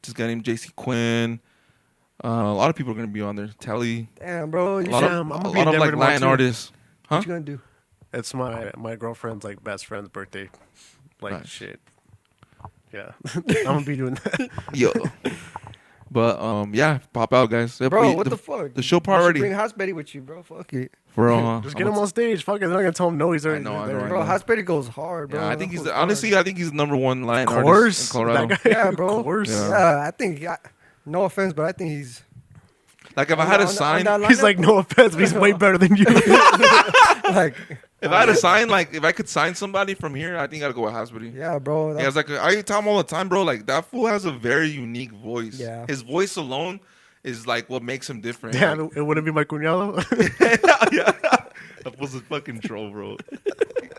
this guy named JC Quinn. A lot of people are gonna be on there. Telly. Damn, bro. A You lot should, of, I'm gonna a be in lot of Denver like tomorrow, Latin too. artists. Huh? what you gonna do? It's my girlfriend's like best friend's birthday. Like Nice. shit. Yeah, I'm gonna be doing that. Yo. But yeah, pop out, guys. Bro, what the fuck? The show You should priority. bring Hospital with you, bro. Fuck it. For real, huh? Just get him on stage. Fuck it. They're not gonna tell him no. He's already know, I there. know, I Bro, know. Hospital goes hard, bro. Yeah, I think That he's goes honestly. I think he's the number one Latin Of artist course, in Colorado. that guy- Yeah, bro. Of course. Yeah. Yeah, I think. No offense, but I think he's. Like if I had a on sign, that He's lineup? like, no offense, but he's way better than you. like, if I had a sign, like if I could sign somebody from here, I think I'd go with Hospital. yeah, bro. Yeah, it's like I tell him all the time, bro. Like that fool has a very unique voice. Yeah. His voice alone is like what makes him different. Yeah, Like, it wouldn't be my cuñado. yeah. That was a fucking troll, bro.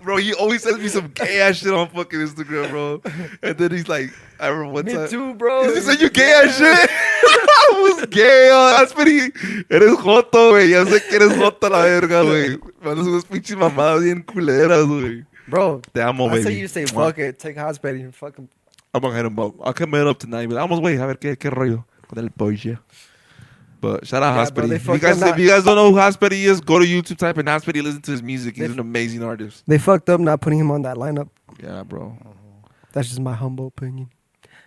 Bro, he always sends me some gay ass shit on fucking Instagram, bro. And then he's like, I remember one Me time. too, bro. He said, you gay ass shit. I was gay, that's pretty. Eres joto, güey. Ya sé que eres joto la verga, güey. Mandas unas pinches mamadas bien culeras, güey. Bro, Te amo, I baby. say you say fuck it, take Hospital and fucking. I'm gonna hit him up. I'll come hit up tonight. But vamos, güey, a ver qué rollo con el pollo. But shout out Yeah, Hospity. bro, they If you, fucked guys, up if you guys don't know who Hospity is, go to YouTube, type in Hospity, listen to his music. He's They- an amazing artist. They fucked up not putting him on that lineup. Yeah, bro. That's just my humble opinion.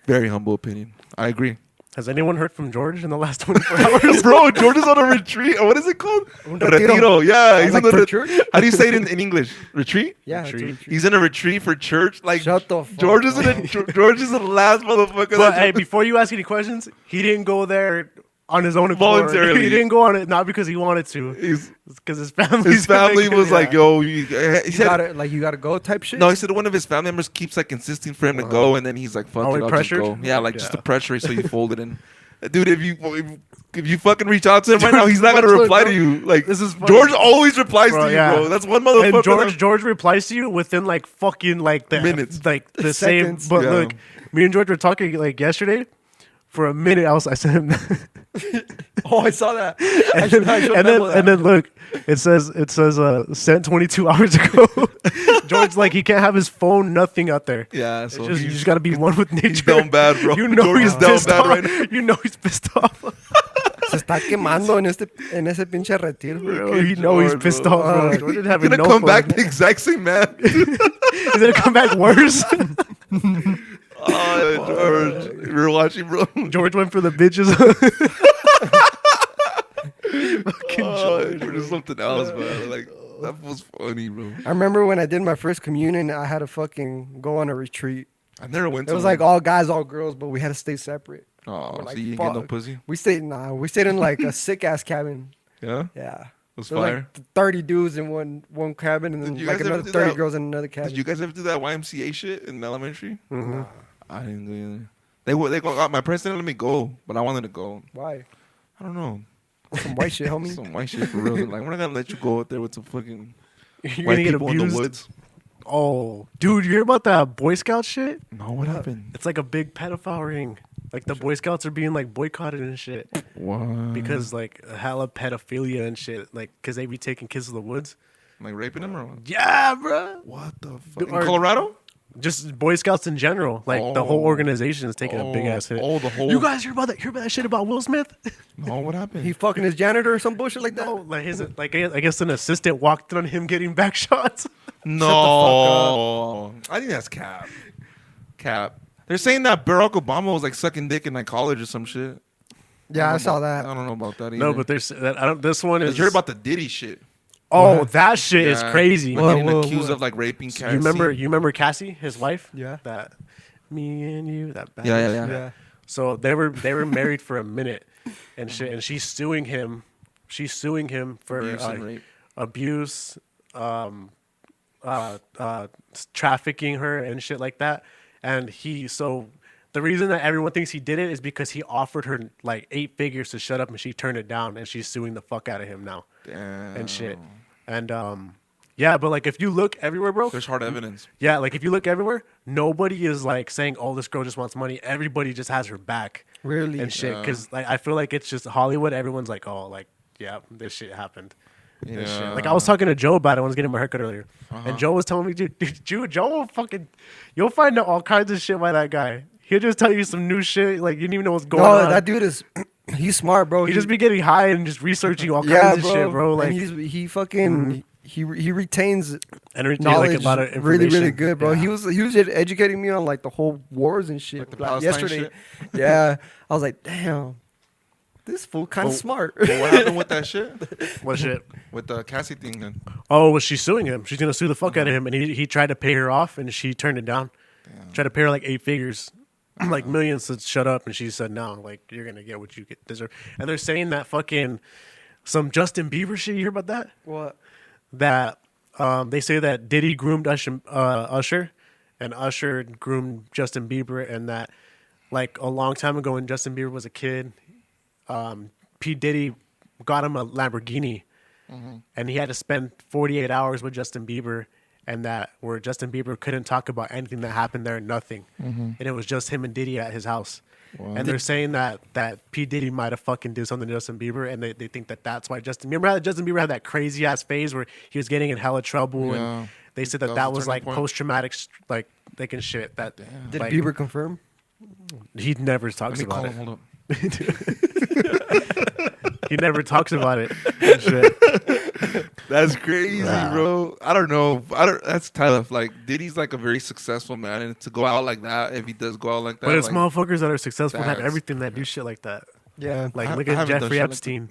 Very humble opinion. I agree. Has anyone heard from George in the last 24 hours? Bro, George is on a retreat. What is it called? Un retiro. Yeah, he's Like on a for retreat. church? How do you say it in English? Retreat? Yeah, it's a Retreat. retreat. He's in a retreat for church. Like Shut the fuck George is in a George is the last motherfucker. But hey, before you ask any questions, he didn't go there on his own accord. Voluntarily. He didn't go on it not because he wanted to. He's, Because his family. his family was like, "Yo," he You said, gotta go type shit. "No." He said one of his family members keeps like insisting for him to go, and then he's like, "Fuck Oh, it, he I'll pressured? just go." Yeah, like just Yeah. the pressure, so you fold it in. Dude, if you fucking reach out to him right now, he's not gonna Look, reply bro, to you. Like this is funny. George always replies Bro, to you, yeah. bro. That's one motherfucker. And George replies to you within like fucking like the Minutes. like the Seconds. same. But Yeah. look, me and George were talking like yesterday. For a minute, I sent him. Oh, I saw that. and then look, it says sent 22 hours ago. George like he can't have his phone, nothing out there. Yeah, It's so just, you just got to be one with nature. he's down bad, bro. You know George he's is down pissed bad off. right now. You know he's pissed off. Se está quemando en ese pinche retiro. Bro, you know he's George, pissed bro. off, bro. George He's having gonna no come fun. back the exact same man. He's gonna come back worse. Oh, George, we're watching, bro. George went for the bitches. Fucking George. George is something else, man. Like that was funny, bro. I remember when I did my first communion, I had to fucking go on a retreat. I never went. It to was one. like all guys, all girls, but we had to stay separate. Oh, We're so like, you didn't get no fuck. pussy? We stayed in like a sick ass cabin. Yeah, Yeah. it was There was fire. like 30 dudes in one cabin, and then Did you like guys ever another do 30 that? girls in another cabin. Did you guys ever do that YMCA shit in elementary? Mm-hmm. I didn't do either. They got my parents didn't let me go, but I wanted to go. Why? I don't know. Some white shit, homie. Some white shit for real. They're like, we're not gonna let you go out there with some fucking You're white gonna get people in the abused. woods. Oh, dude, you hear about that Boy Scout shit? No, what happened? It's like a big pedophile ring. Like the Boy Scouts are being like boycotted and shit What? because like hella pedophilia and shit. Like because they be taking kids to the woods. Like raping them or what? Yeah, bro. What the fuck? In Or- Colorado? Just Boy Scouts in general. Like the whole organization is taking a big ass hit. Oh, the whole. You guys hear about that? Hear about that shit about Will Smith? No, what happened? He fucking his janitor or some bullshit like that. No, like his like I guess an assistant walked in on him getting back shots. No, I think that's cap. Cap. They're saying that Barack Obama was like sucking dick in like college or some shit. Yeah, I don't saw know that. I don't know about that either. No, but there's that. I don't. This one is. you heard about the Diddy shit? Oh, that shit is Yeah. crazy. Like, Whoa, getting whoa, accused whoa. of like raping. You remember Cassie, his wife? Yeah. That me and you. That bad Yeah, bitch? yeah. Yeah. So they were married for a minute, and shit, and she's suing him. She's suing him for Abuse and rape. abuse, trafficking her and shit like that. And the reason that everyone thinks he did it is because he offered her like 8 figures to shut up, and she turned it down, and she's suing the fuck out of him now Damn. and shit. And yeah, but like if you look everywhere, bro. There's hard evidence. Yeah, like if you look everywhere, nobody is like saying, "Oh, this girl just wants money." Everybody just has her back. Really? And shit, Yeah. because like I feel like it's just Hollywood. Everyone's like, "Oh, like yeah, this shit happened." This shit. Yeah. Like I was talking to Joe about it. I was getting my haircut earlier, Uh-huh. and Joe was telling me, dude, Joe will fucking, you'll find out all kinds of shit by that guy. He'll just tell you some new shit, like you didn't even know what's going No, on. that dude is, he's smart, bro. he just be getting high and just researching all kinds yeah, of bro. shit, bro. Like And he fucking he retains and knowledge like a lot of really information. good, bro. Yeah. He was educating me on like the whole wars and shit. Like the Like, Palestine yesterday, shit? yeah, I was like, damn, this fool kind of Well, smart. But what happened with that shit? What shit? With the Cassie thing then? Oh, well, she's suing him. She's gonna sue the fuck out of him, and he tried to pay her off, and she turned it down. Tried to pay her like 8 figures, like millions to shut up, and she said no. Like you're gonna get what you deserve. And they're saying that fucking some Justin Bieber shit. You hear about that? What? That they say that Diddy groomed Usher, and Usher groomed Justin Bieber, and that like a long time ago when Justin Bieber was a kid, P Diddy got him a Lamborghini. And he had to spend 48 hours with Justin Bieber, and that where Justin Bieber couldn't talk about anything that happened there, nothing. And it was just him and Diddy at his house. And they're saying that P Diddy might have fucking did something to Justin Bieber, and they think that that's why Justin. Remember how Justin Bieber had that crazy ass phase where he was getting in hella trouble, Yeah. and they said That that was was the like turning point. post traumatic like thinking shit. That Did like, Bieber confirm? he never Let talks me about call it. him. Hold up. He never talks about it. And shit. That's crazy, bro. I don't know. That's tough. Like Diddy's like a very successful man, and to go out like that, if he does go out like that, But it's like, motherfuckers that are successful that have that's- everything that do shit like that. Yeah. Like I look haven't at done Jeffrey shit like Epstein.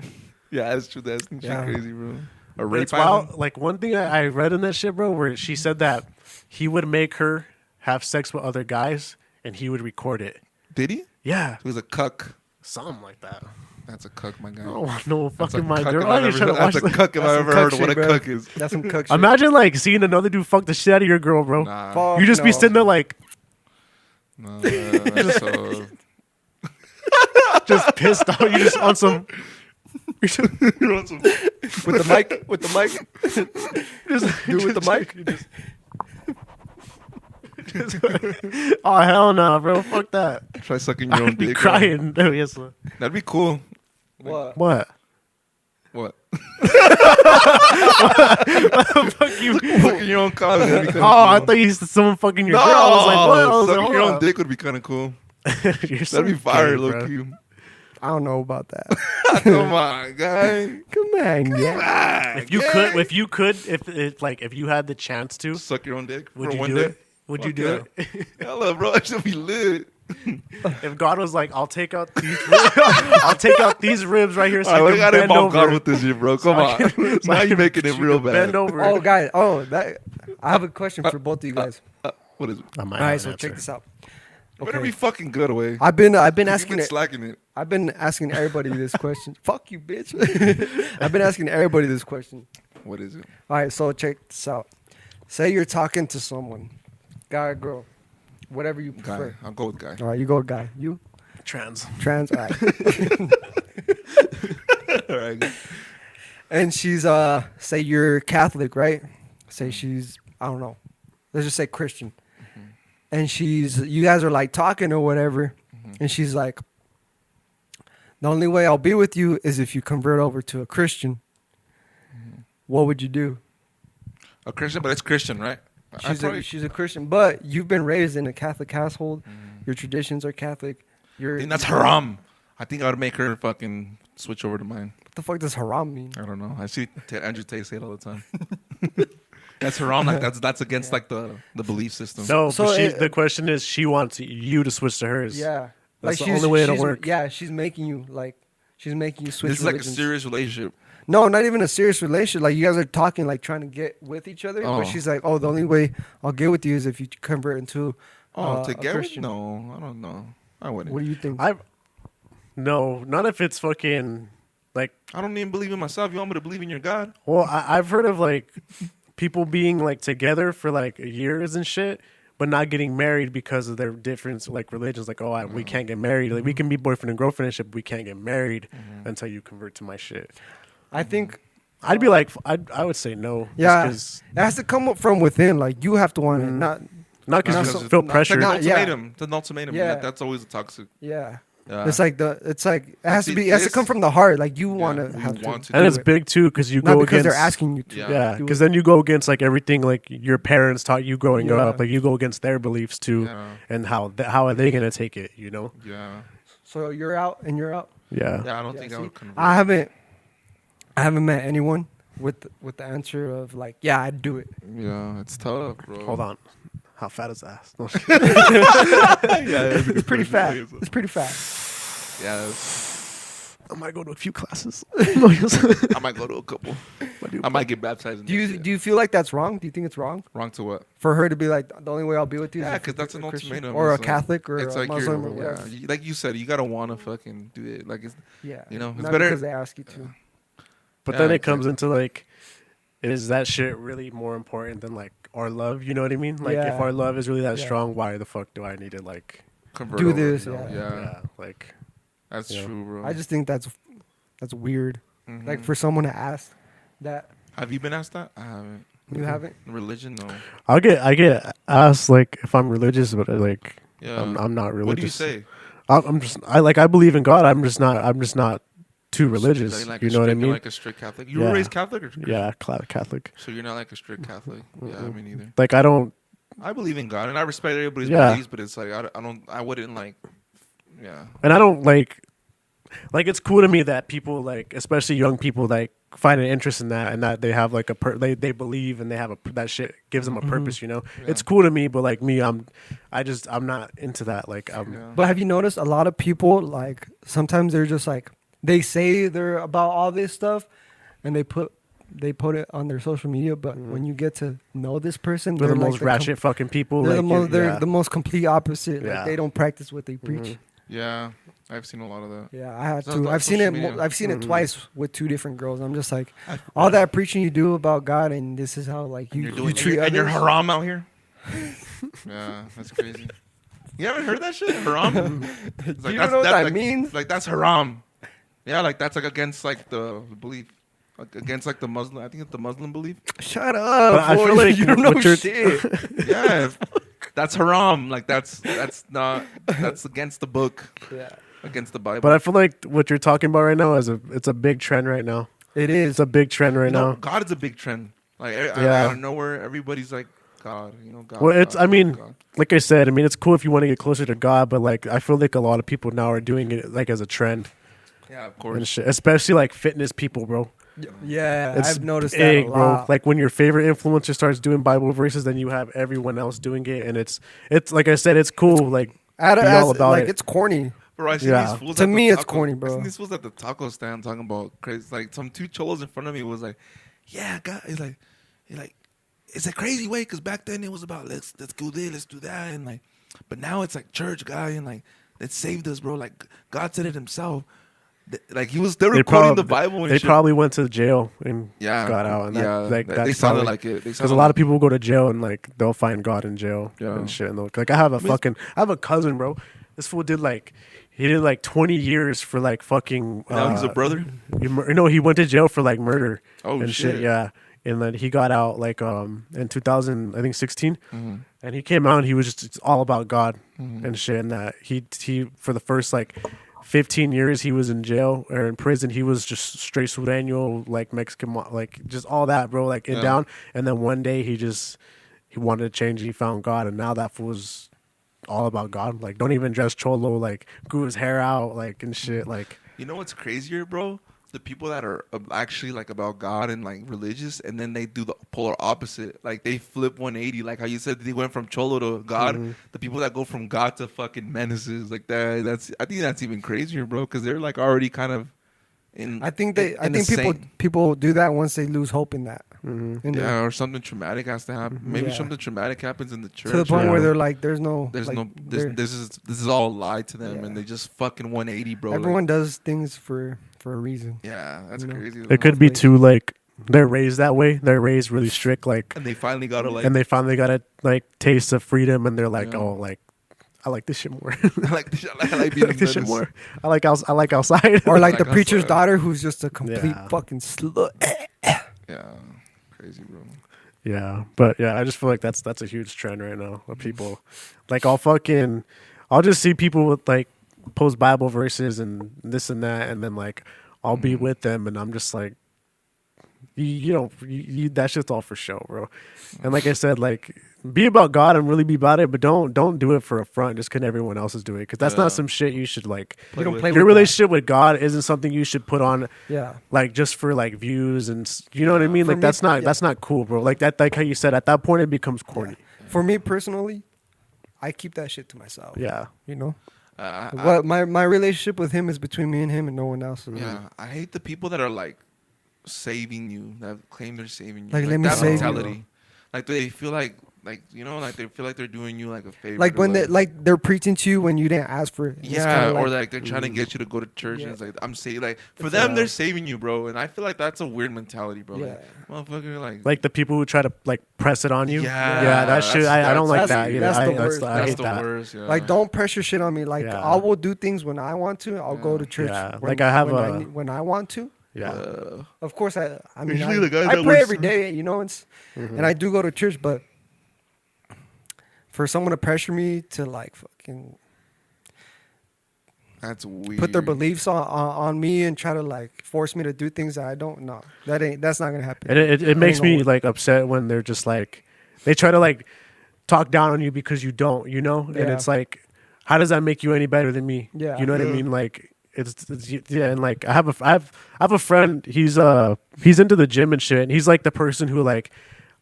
yeah, that's true. That's shit Yeah. crazy, bro. A But rape it's wild. island? Like one thing I read in that shit, bro, where she said that he would make her have sex with other guys and he would record it. Did he? Yeah, He was a cuck. something like that. That's a cuck, my guy. I don't want no That's a fucking my cuck girl. if Why I've are you ever- trying to watch That's a that? cuck if I That's ever some heard cuck of what a shit, bro. cuck is. That's some cook shit. Imagine like seeing another dude fuck the shit out of your girl, bro. Nah, Fuck You just be no. sitting there like no, that's so. just pissed off. You just on some. with the mic. With the mic. Just Do it with the mic. Oh hell no, bro! Fuck that. Try sucking your own I'd be dick. crying. Oh, yes, sir. That'd be cool. What? What? What? Fuck you. Fucking your own cock. That'd be kinda Oh, I cool. thought you said someone fucking your No, girl. I was like, what? I was like, sucking hold your own up. dick would be kind of cool. You're so That'd be fire, gay, low bro. key. I don't know about that. Come on, guy. Come on, yeah. If you could, if you had the chance to, Suck your own dick would for you one do day. it? Would you Fuck do yeah. it? Hella, bro, I should be lit. If God was like, I'll take out these, I'll take out these ribs right here, so All right, you we can gotta bend involve God over. with this shit, bro. Come I on. can- so Now I you're can- making it you real can bad. Bend over. Oh, guys. Oh, that. I have a question for both of you guys. What is it? I might All right, have so an check answer. this out. Better Okay. be fucking good away. I've been You've asking been it. slacking it. I've been asking everybody this question. Fuck you, bitch. I've been asking everybody this question. What is it? All right, so check this out. Say you're talking to someone, guy or girl, whatever you Guy. prefer. I'll go with guy. All right, you go with guy. You Trans. trans. All right. All right. And she's say you're Catholic, right? Say she's I don't know. Let's just say Christian. And you guys are like talking or whatever, and she's like, the only way I'll be with you is if you convert over to a Christian. What would you do? A Christian, but it's Christian, right? She's a Christian, but you've been raised in a Catholic household. Your traditions are Catholic. I think that's haram. I think I would make her fucking switch over to mine. What the fuck does haram mean? I don't know. I see Andrew Tate say it all the time. That's haram. Like that's against like the belief system. No, So but it- the question is, she wants you to switch to hers. Yeah, That's the only way it'll work. Yeah, she's making you switch. This is like a religions. serious relationship. No, not even a serious relationship. Like you guys are talking, like trying to get with each other. Oh. But she's like, "Oh, the only way I'll get with you is if you convert into Oh, to a get with? Christian." No, I don't know. I wouldn't. What do you think? No, not if it's fucking like. I don't even believe in myself. You want me to believe in your God? Well, I've heard of like people being like together for like years and shit, but not getting married because of their different like religions. Like, we can't get married. Like, we can be boyfriend and girlfriend and shit, but we can't get married until you convert to my shit. I think. I'd be like, I would say no. Yeah, just it has to come up from within. Like you have to want it, not not because Not you feel It's pressure. not- an yeah. ultimatum. It's an ultimatum. Yeah. That's always a toxic. yeah. Yeah. It's like it has to See, be. It has to this- come from the heart. Like you Yeah, want we to have want to, to And do it's it. big too because you Not go because against. they're asking you to. Yeah. Yeah, do because it. then you go against like everything like your parents taught you growing Yeah. up. Like you go against their beliefs too, Yeah. and how are they gonna take it? You know? Yeah. So you're out and you're out. Yeah. Yeah, I don't Yeah, think I see, would convert. I haven't met anyone with the answer of like, yeah, I'd do it. Yeah, it's tough, bro. Hold on. How fat is that? No, Yeah, It's pretty fat. It's pretty fat. Yeah, I might go to a few classes. I might go to a couple. I might get baptized. In Do you this shit. do you feel like that's wrong? Do you think it's wrong Wrong to what? for her to be like the only way I'll be with you? is Yeah, if because you're that's an a Christian ultimatum. or a It's like- Catholic or it's a like Muslim or you're, whatever. like you said, you gotta want to fucking do it. Like it's Yeah, you know, it's not better- because they ask you to. But Yeah, then it exactly. comes into like, is that shit really more important than like our love? You know what I mean? Like Yeah. if our love is really that Yeah. strong, why the fuck do I need to like, convert Do over, this, you know? yeah. Yeah, like that's Yeah. true, bro. I just think that's weird. Mhm. Like for someone to ask that Have you been asked that? I haven't. you haven't. Religion, no. I get asked like if I'm religious, but like Yeah. I'm not religious. What do you say? I'm just I believe in God. I'm just not too religious. Like You know what I you're mean? like a strict Catholic. You Yeah. were raised Catholic, or Yeah, Catholic. So you're not like a strict Catholic. Yeah, me neither. Like I don't. I believe in God and I respect everybody's Yeah. beliefs, but it's like I wouldn't like. Yeah. And I don't like it's cool to me that people like, especially young people, like find an interest in that and that they have like they believe and they have that shit gives them a purpose, you know. Yeah. It's cool to me, but like me, I'm not into that. Like Yeah. But have you noticed a lot of people like sometimes they're just like they say they're about all this stuff, and they put it on their social media, but when you get to know this person, they're the like most ratchet fucking people. They're like, the most. They're yeah. the most complete opposite. Yeah. Like they don't practice what they preach. Yeah, I've seen a lot of that. Yeah, I had So to. that's I've seen social it. media. I've seen it twice with 2 different girls. I'm just like, all that preaching you do about God, and this is how like you treat and you're others. haram out here. Yeah, that's crazy. You haven't heard that shit? Haram? It's You don't know what that means? Like that's haram. Yeah, like that's like against like the belief. Like against like the Muslim, I think it's the Muslim belief. Shut up! But I boy. feel like you don't know what you're- shit. Yeah, that's haram. Like that's against the book, Yeah, against the Bible. But I feel like what you're talking about right now is it's a big trend right now. it is. It's a big trend right No, now. God is a big trend. Like Yeah. out of nowhere, everybody's like God. You know, God. Well, it's. God, I mean, God. like I said, I mean, it's cool if you want to get closer to God, but like I feel like a lot of people now are doing it like as a trend Yeah, of and course. shit. Especially like fitness people, bro. Yeah, It's I've noticed big, that a bro. lot. Like when your favorite influencer starts doing Bible verses, then you have everyone else doing it, and it's like I said, it's cool. Like be all about like it. it's corny. Bro, I seen Yeah. these fools To at the me, it's taco- corny, I bro. seen these fools at the taco stand talking about crazy. Like some 2 cholos in front of me was like, "Yeah, God," he's like, it's a crazy way because back then it was about let's do this, let's do that, and like, but now it's like church guy and like that saved us, bro. Like God said it himself. Like they were quoting the Bible. And They shit. probably went to jail and Yeah, got out, and that, yeah, like they that's sounded probably- like it. They Because sounded a lot like- of people go to jail and like they'll find God in jail Yeah. and shit. And like I have a cousin, bro. This fool did like 20 years for like fucking. Now he's a brother. He went to jail for like murder. Oh, and shit. Yeah, and then he got out like in 2000, I think 16, Mm-hmm. and he came out and he was just it's all about God and shit. And that he for the first like 15 years he was in jail or in prison. He was just straight sureño, like Mexican, like just all that, bro, like in Yeah. down. And then one day he wanted to change. He found God, and now that fool was all about God. Like, don't even dress cholo. Like, grew his hair out, like and shit. Like, You know what's crazier, bro? The people that are actually like about God and like religious, and then they do the polar opposite. Like they flip 180. Like how you said they went from cholo to God. The people that go from God to fucking menaces like that. I think that's even crazier, bro. Because they're like already kind of in. I think in the people do that once they lose hope in that. In the- Yeah, or something traumatic has to happen. Maybe Yeah. something traumatic happens in the church. to the point Yeah. where they're like, there's no, there's like, no they're- this is all a lie to them, Yeah. and they just fucking 180, bro. Like, everyone does things for a reason. yeah, that's you know. crazy. it could be too like they're raised that way. They're raised really strict, like, and they finally got to like. and they finally got a like taste of freedom, and they're like, Yeah. oh, like I like this shit more. I like this shit. I like I being like this shit menace. more. I like outside. Or like the Like preacher's outside. daughter who's just a complete Yeah. fucking slut. Yeah, crazy, bro. Yeah, but yeah, I just feel like that's a huge trend right now of people. Like I'll just see people with like post Bible verses and this and that, and then like I'll be with them, and I'm just like, that shit's all for show, bro. And like I said, like be about God and really be about it, but don't do it for a front just because everyone else is doing it, because that's Yeah. not some shit you should like. You don't with. play Your with relationship with God isn't something you should put on Yeah. like just for like views and you know what I mean. For Like me, that's not yeah. that's not cool, bro. Like that, like how you said, at that point it becomes corny. For me personally, I keep that shit to myself. Yeah. You know? I- What my relationship with him is between me and him and no one else. Yeah, I hate the people that are like saving you, that claim they're saving you. Like, let me that save you. mentality. Like they feel like like they feel like they're doing you like a favor. Like to, when they're preaching to you when you didn't ask for it. It's yeah, kinda or like they're trying to get you to go to church, and it's like I'm saying, like for them they're saving you, bro. And I feel like that's a weird mentality, bro. Yeah. Like, motherfucker, Like the people who try to like press it on you. Yeah, that shit. I don't like that either. that's the I worst. I that's hate the that. worst. Yeah. Like, don't pressure shit on me. Like, Yeah. I will do things when I want to. I'll go to church. Yeah. when- Like, I have when I want to. Yeah. Of course, I mean, Usually the guys I that pray work- every day, you know, and I do go to church, but for someone to pressure me to like fucking that's weird. put their beliefs on me and try to like force me to do things that I don't know, that's not gonna happen. And it That makes ain't gonna me work. like upset when they're just like they try to like talk down on you because you don't, you know? And Yeah. it's like, how does that make you any better than me? Yeah. You know what I Yeah. mean? Like it's yeah, and like I have a friend, he's into the gym and shit, and he's like the person who like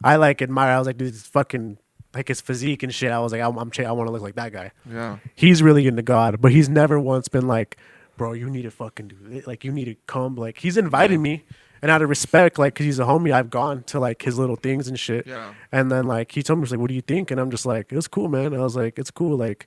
I like admire. I was like, dude, this fucking like his physique and shit. I was like, I want to look like that guy. Yeah. He's really into God, but he's never once been like, bro, you need to fucking do it. Like, you need to come. Like, he's invited me, and out of respect, like, because he's a homie, I've gone to like his little things and shit. Yeah. And then like he told me, he's like, what do you think? And I'm just like, it's cool, man. I was like, it's cool. Like,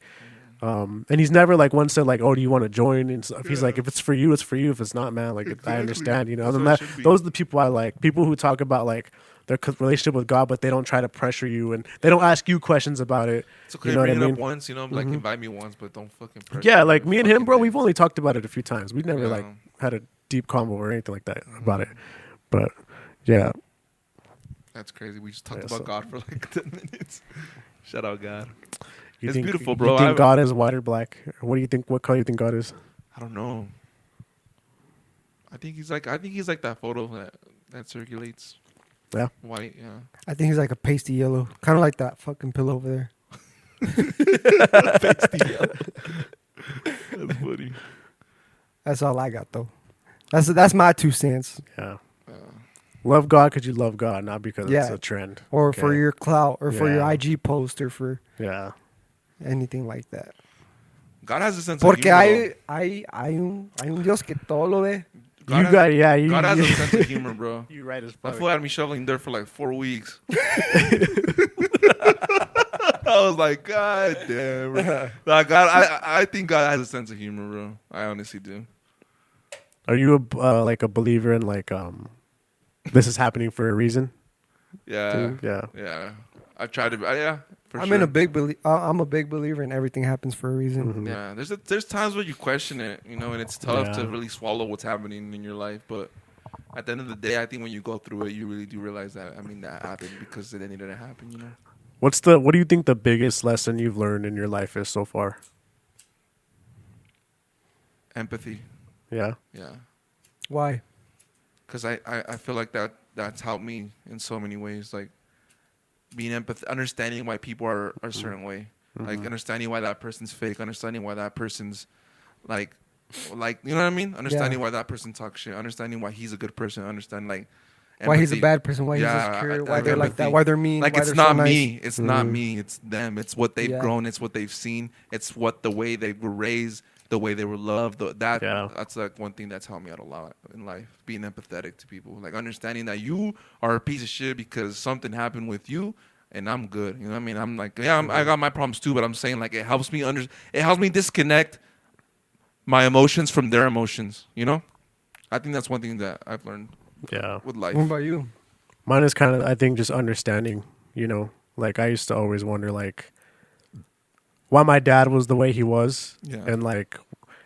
And he's never like once said like, "Oh, do you want to join?" And stuff. He's like, "If it's for you, it's for you. If it's not, man, like I understand." You know, That's and what that, it should be. those are the people I like. People who talk about like their relationship with God, but they don't try to pressure you and they don't ask you questions about it. It's okay You know what I bring it mean? up once, you know, like invite me once, but don't fucking pressure Yeah, me like to me and him, fucking bro. We've dance. only talked about it a few times. We've never Yeah. like had a deep convo or anything like that about it. But yeah, That's crazy. We just talked Yeah, about so- God for like 10 minutes. Shout out God. you It's think, beautiful, bro. You think God is white or black? What do you think? What color you think God is? I don't know. I think he's like that photo that circulates. Yeah. White, yeah. I think he's like a pasty yellow, kind of like that fucking pillow over there. That's funny. That's all I got though. That's my 2 cents. Yeah. Love God because you love God, not because it's Yeah. a trend. Or for Okay. your clout, or for your Yeah. IG post, or for Yeah. anything like that. God has a sense of Porque humor. hay un Dios que todo lo ve. God You has- got, yeah. You, God has a sense of humor, bro. You right as That fuck. fool had me shoveling dirt for like 4 weeks. I was like, God damn, bro. Like, God, I think God has a sense of humor, bro. I honestly do. Are you like a believer in like this is happening for a reason? Yeah. Too? Yeah. Yeah. I tried to, yeah, for I'm sure. I'm a big believer in everything happens for a reason. Yeah, there's times where you question it, you know, and it's tough Yeah. to really swallow what's happening in your life. But at the end of the day, I think when you go through it, you really do realize that, I mean, that happened because it needed to happen, you know? What do you think the biggest lesson you've learned in your life is so far? Empathy. Yeah. Yeah. Why? Because I feel like that's helped me in so many ways. Like, being understanding why people are a certain way. Like, understanding why that person's fake. Understanding why that person's, like, you know what I mean? Understanding why that person talks shit. Understanding why he's a good person. Understand, like, Why he's a empathy. bad person? Why he's Yeah, insecure? I Why they're like that? empathy. Why they're mean? Like, why it's they're not so nice? me. It's not me. It's them. It's what they've Yeah. grown. It's what they've seen. It's what the way they were raised, the way they were loved. That's like one thing that's helped me out a lot in life. Being empathetic to people, like understanding that you are a piece of shit because something happened with you, and I'm good. You know what I mean? I'm like, yeah, I got my problems too, but I'm saying like it helps me disconnect my emotions from their emotions. You know, I think that's one thing that I've learned Yeah. with life. What about you? Mine is kind of, I think, just understanding, you know, like I used to always wonder, like, why my dad was the way he was. Yeah. And, like,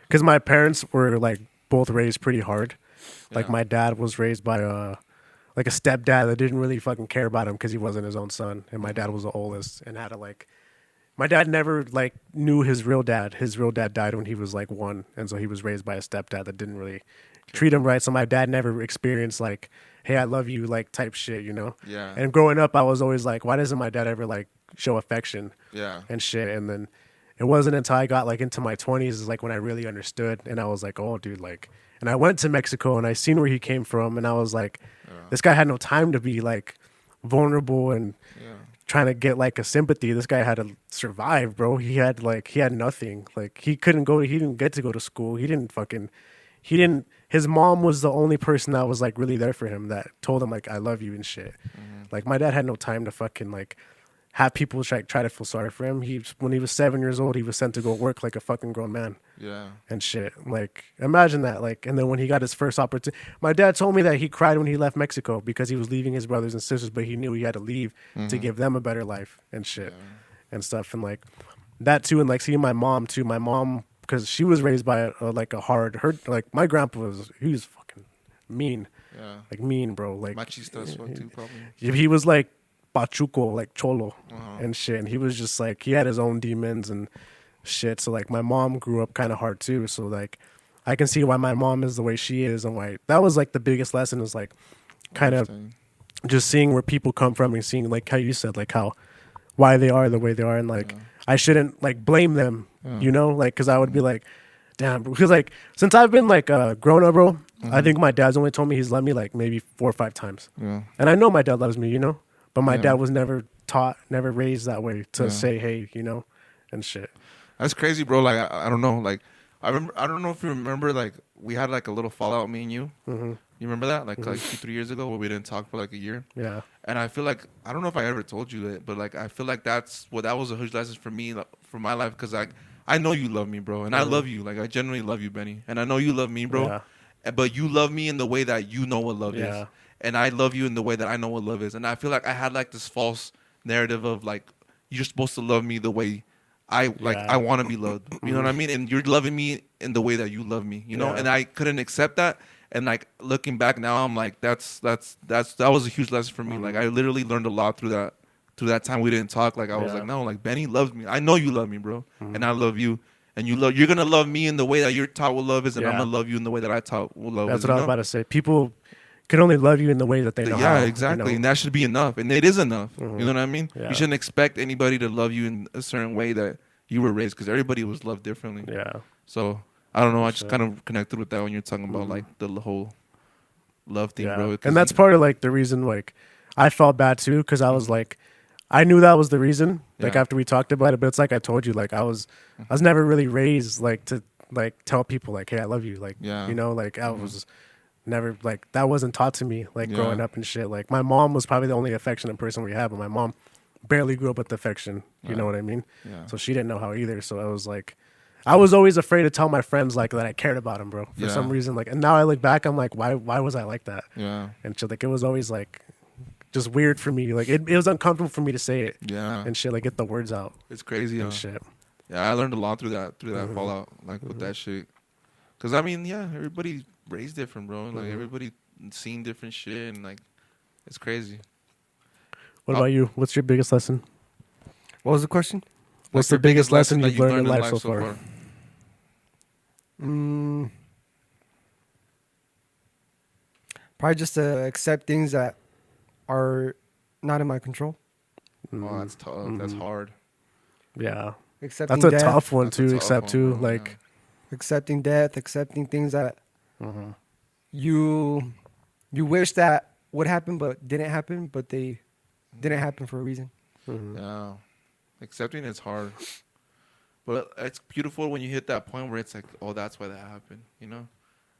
because my parents were, like, both raised pretty hard. Like, Yeah. my dad was raised by a stepdad that didn't really fucking care about him because he wasn't his own son. And my dad was the oldest and had to, like, my dad never, like, knew his real dad. His real dad died when he was, like, 1. And so he was raised by a stepdad that didn't really treat him right. So my dad never experienced, like, hey, I love you, like, type shit, you know? Yeah. And growing up, I was always like, why doesn't my dad ever, like, show affection Yeah. and shit? And then it wasn't until I got, like, into my 20s is, like, when I really understood. And I was like, oh, dude, like, and I went to Mexico and I seen where he came from. And I was like, this guy had no time to be, like, vulnerable and trying to get, like, a sympathy. This guy had to survive, bro. He had nothing. Like, he didn't get to go to school. His mom was the only person that was, like, really there for him, that told him, like, I love you and shit. Like, my dad had no time to fucking, like, have people try to feel sorry for him. When he was 7 years old, he was sent to go work like a fucking grown man Yeah. and shit. Like, imagine that. Like, and then when he got his first opportunity, my dad told me that he cried when he left Mexico because he was leaving his brothers and sisters, but he knew he had to leave to give them a better life and shit and stuff. And, like, that too. And, like, seeing my mom too. My mom, because she was raised by like, my grandpa he was fucking mean. Yeah. Like, mean, bro. Like, Machista as fuck too, probably. he was like pachuco, like cholo and shit. And he was just like, he had his own demons and shit. So, like, my mom grew up kind of hard too. So, like, I can see why my mom is the way she is and why that was, like, the biggest lesson is, like, kind of just seeing where people come from and seeing, like, how you said, like, why they are the way they are. And, like, I shouldn't, like, blame them, you know, like, because I would be like, damn, because, like, since I've been, like, grown up, bro, I think my dad's only told me he's loved me, like, maybe 4 or 5 times. Yeah. And I know my dad loves me, you know, but my dad was never raised that way to say, hey, you know, and shit. That's crazy, bro. Like, I don't know. Like, I don't know if you remember, like, we had, like, a little fallout, me and you. You remember that? Like 2-3 years ago where we didn't talk for, like, a year? Yeah. And I feel like, I don't know if I ever told you that, but, like, I feel like that was a huge lesson for me, like, for my life, because, like, I know you love me, bro, and I love you. Like I genuinely love you, Benny, and I know you love me, bro. But you love me in the way that you know what love is, and I love you in the way that I know what love is. And I feel like I had like this false narrative of like you're supposed to love me the way I want to be loved. You know what I mean? And you're loving me in the way that you love me. You know, and I couldn't accept that. And like looking back now, I'm like that was a huge lesson for me. Like I literally learned a lot through that time we didn't talk. Like I was like, no, like Benny loves me. I know you love me, bro, and I love you. And you're gonna love me in the way that you're taught what love is, and I'm gonna love you in the way that I taught what love is. That's what I was about to say. People can only love you in the way that they know how. Yeah, exactly. You know? And that should be enough. And it is enough. You know what I mean? Yeah. You shouldn't expect anybody to love you in a certain way that you were raised, because everybody was loved differently. Yeah. So I don't know. I just kind of connected with that when you're talking about like the whole love thing, bro. And that's part of like the reason like I felt bad too, because I was like, I knew that was the reason. Like after we talked about it, but it's like I told you, like I was never really raised like to like tell people like, hey, I love you, like you know, like I was never like that wasn't taught to me like growing up and shit. Like my mom was probably the only affectionate person we had, but my mom barely grew up with affection. You know what I mean? Yeah. So she didn't know how either. So I was like, I was always afraid to tell my friends like that I cared about them, bro, for some reason. Like, and now I look back, I'm like, why was I like that? Yeah. And shit, like it was always like just weird for me. Like it was uncomfortable for me to say it. Yeah. And shit, like get the words out. It's crazy and shit. Yeah, I learned a lot through that fallout, like with that shit. Cause I mean, everybody raised different, bro. Like everybody seen different shit, and like it's crazy. What about you? What's your biggest lesson? What was the question? What's the biggest lesson you've learned in life so far? Probably just to accept things that are not in my control. Oh, that's tough. That's hard. Yeah. Accepting that's a death. tough one to accept too. Bro, like accepting death, accepting things that you wish that would happen but didn't happen, but they didn't happen for a reason. Yeah. Accepting is hard. But it's beautiful when you hit that point where it's like, oh, that's why that happened, you know?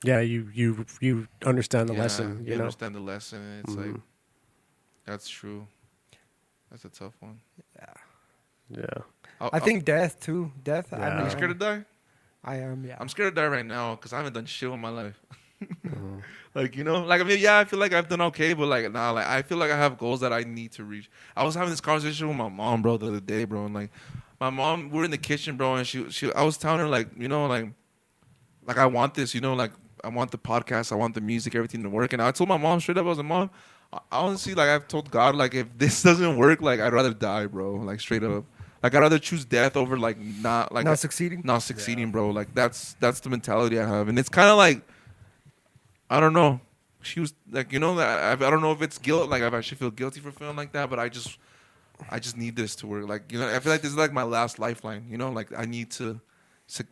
Yeah, you understand the lesson. You know? Understand the lesson. And it's like, that's true. That's a tough one. Yeah. I think death, too. Death. Yeah. Are you scared to die? I am, yeah. I'm scared to die right now because I haven't done shit with my life. Like, you know, like, I mean, I feel like I've done okay, but like, nah, like, I feel like I have goals that I need to reach. I was having this conversation with my mom, bro, the other day, bro, and like, my mom, we're in the kitchen, bro, and I was telling her, like, you know, like I want this, you know, like, I want the podcast, I want the music, everything to work. And I told my mom straight up, I was like, Mom, I honestly, like, I've told God, like, if this doesn't work, like, I'd rather die, bro, like, straight up. Like, I'd rather choose death over, like, not succeeding. Not succeeding, bro. Like, that's the mentality I have. And it's kind of like, I don't know. She was, like, you know, I don't know if it's guilt, like, I should feel guilty for feeling like that, but I just need this to work. Like, you know, I feel like this is, like, my last lifeline, you know? Like, I need to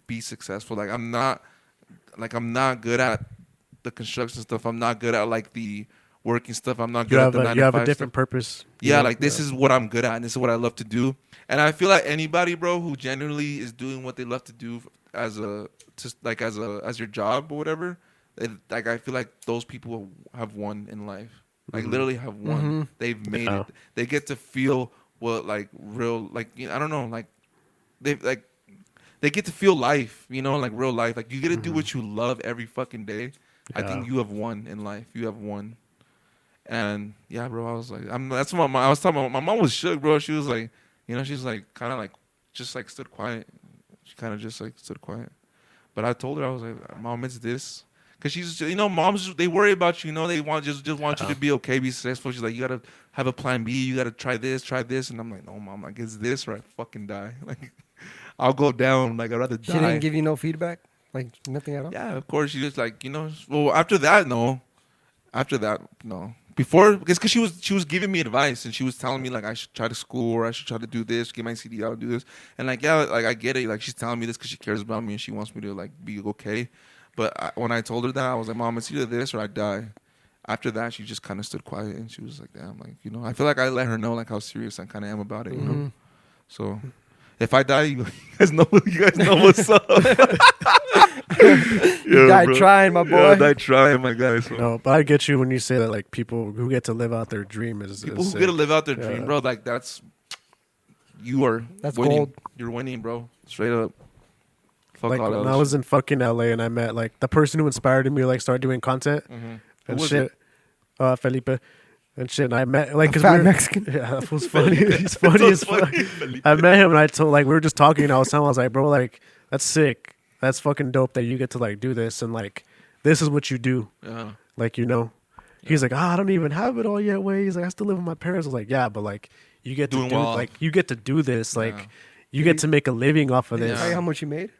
be successful. Like, I'm not good at the construction stuff. I'm not good at, like, the working stuff. I'm not good at the 9 to 5 You have a different stuff. purpose. Yeah, like, this is what I'm good at, and this is what I love to do. And I feel like anybody, bro, who genuinely is doing what they love to do as your job or whatever, like, I feel like those people have won in life. Like, literally have won. They've made it. They get to feel what, like, real, like, you know, I don't know, like, they get to feel life, you know, like real life. Like, you get to do what you love every fucking day. Yeah. I think you have won in life. You have won. And yeah, bro, I was like, that's what I was talking about. My mom was shook, bro. She was like, you know, she's like, kind of like, just like stood quiet. She kind of just like stood quiet. But I told her, I was like, Mom, it's this. Because she's, you know, moms, they worry about you, you know, they want just want you to be okay, be successful. She's like, you got to have a plan B. You got to try this. And I'm like, no, Mom, like, it's this or I fucking die. Like, I'll go down. Like, I'd rather die. She didn't give you no feedback? Like, nothing at all? Yeah, of course. She just, like, you know, well, after that, no. Before, because she was giving me advice, and she was telling me, like, I should try to school, or I should try to do this, get my CD out, do this. And, like, yeah, like, I get it. Like, she's telling me this because she cares about me, and she wants me to, like, be okay. But when I told her that, I was like, Mom, it's either this or I die. After that, she just kind of stood quiet, and she was like, damn, like, you know, I feel like I let her know, like, how serious I kind of am about it, you know? So, if I die, you guys know what's up. You died trying, my boy. Yeah, I died trying, my guy. So. No, but I get you when you say that, like, people who get to live out their dream people who get to live out their dream, bro. Like, that's winning. gold. You're winning, bro. Straight up. Fuck like all that when other I was shit. in fucking LA and I met like the person who inspired me to like start doing content and Who was shit. Felipe and shit. And I met like The because fat Mexican. Yeah, that was funny. He's funny as fuck. I met him and I told like we were just talking and I was like, bro, like that's sick. That's fucking dope that you get to like do this and like this is what you do. Yeah. Like he's like, I don't even have it all yet. Wait, he's like, I still live with my parents. I was like, yeah, but like you get to Doing do well. like you get to do this. Like Yeah. you get to make a living off of Did he this. tell you how much you made?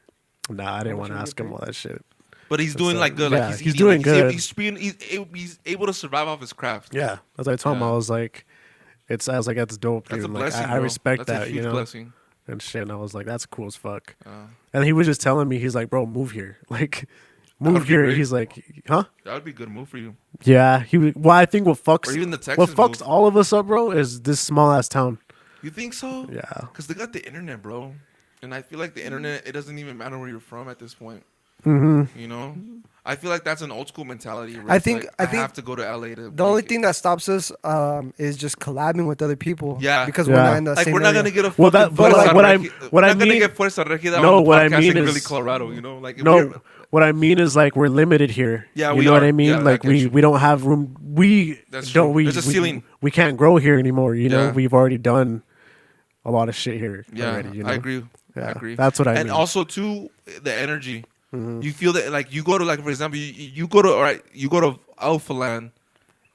Nah, I didn't much want to you ask get him paid? all that shit. But he's doing like good. yeah, Like he's eating, doing like, good. He's able to survive off his craft. Yeah, as I told him, Yeah. I was like, I was like, that's dope, dude. That's a Like, blessing. I bro. respect That's that, a huge blessing. and shit. And I was like, that's cool as fuck. Yeah. And he was just telling me, he's like, bro, move here, like, would move be here. great. He's like, huh? That would be a good move for you. Yeah. Well, I think what fucks, Or even the Texas what fucks move. all of us up, bro, is this small ass town. You think so? Yeah. Because they got the internet, bro. And I feel like the internet, it doesn't even matter where you're from at this point. Mm-hmm. You know? I feel like that's an old school mentality. Where I it's think- like, I think have to go to LA to. The only make it. thing that stops us is just collabing with other people. Yeah. Because Yeah. we're not in the Like same we're not area. gonna get a Well, fucking that- but, Fuerza like, what I- Regi- what we're I not gonna mean- get Fuerza Regida No, on what I podcasting mean Greeley, is- Colorado. You know, like if No, we're- what I mean is like we're limited here. Yeah, you we know what are. I mean. Yeah, I like get you. we don't have room. We That's don't. true. We There's a ceiling. We can't grow here anymore. You know, Yeah. we've already done a lot of shit here Yeah, already. You know? I agree. I Yeah, agree. that's what I and mean. also too, the energy. You feel that like you go to like for example, you go to Alpha Land,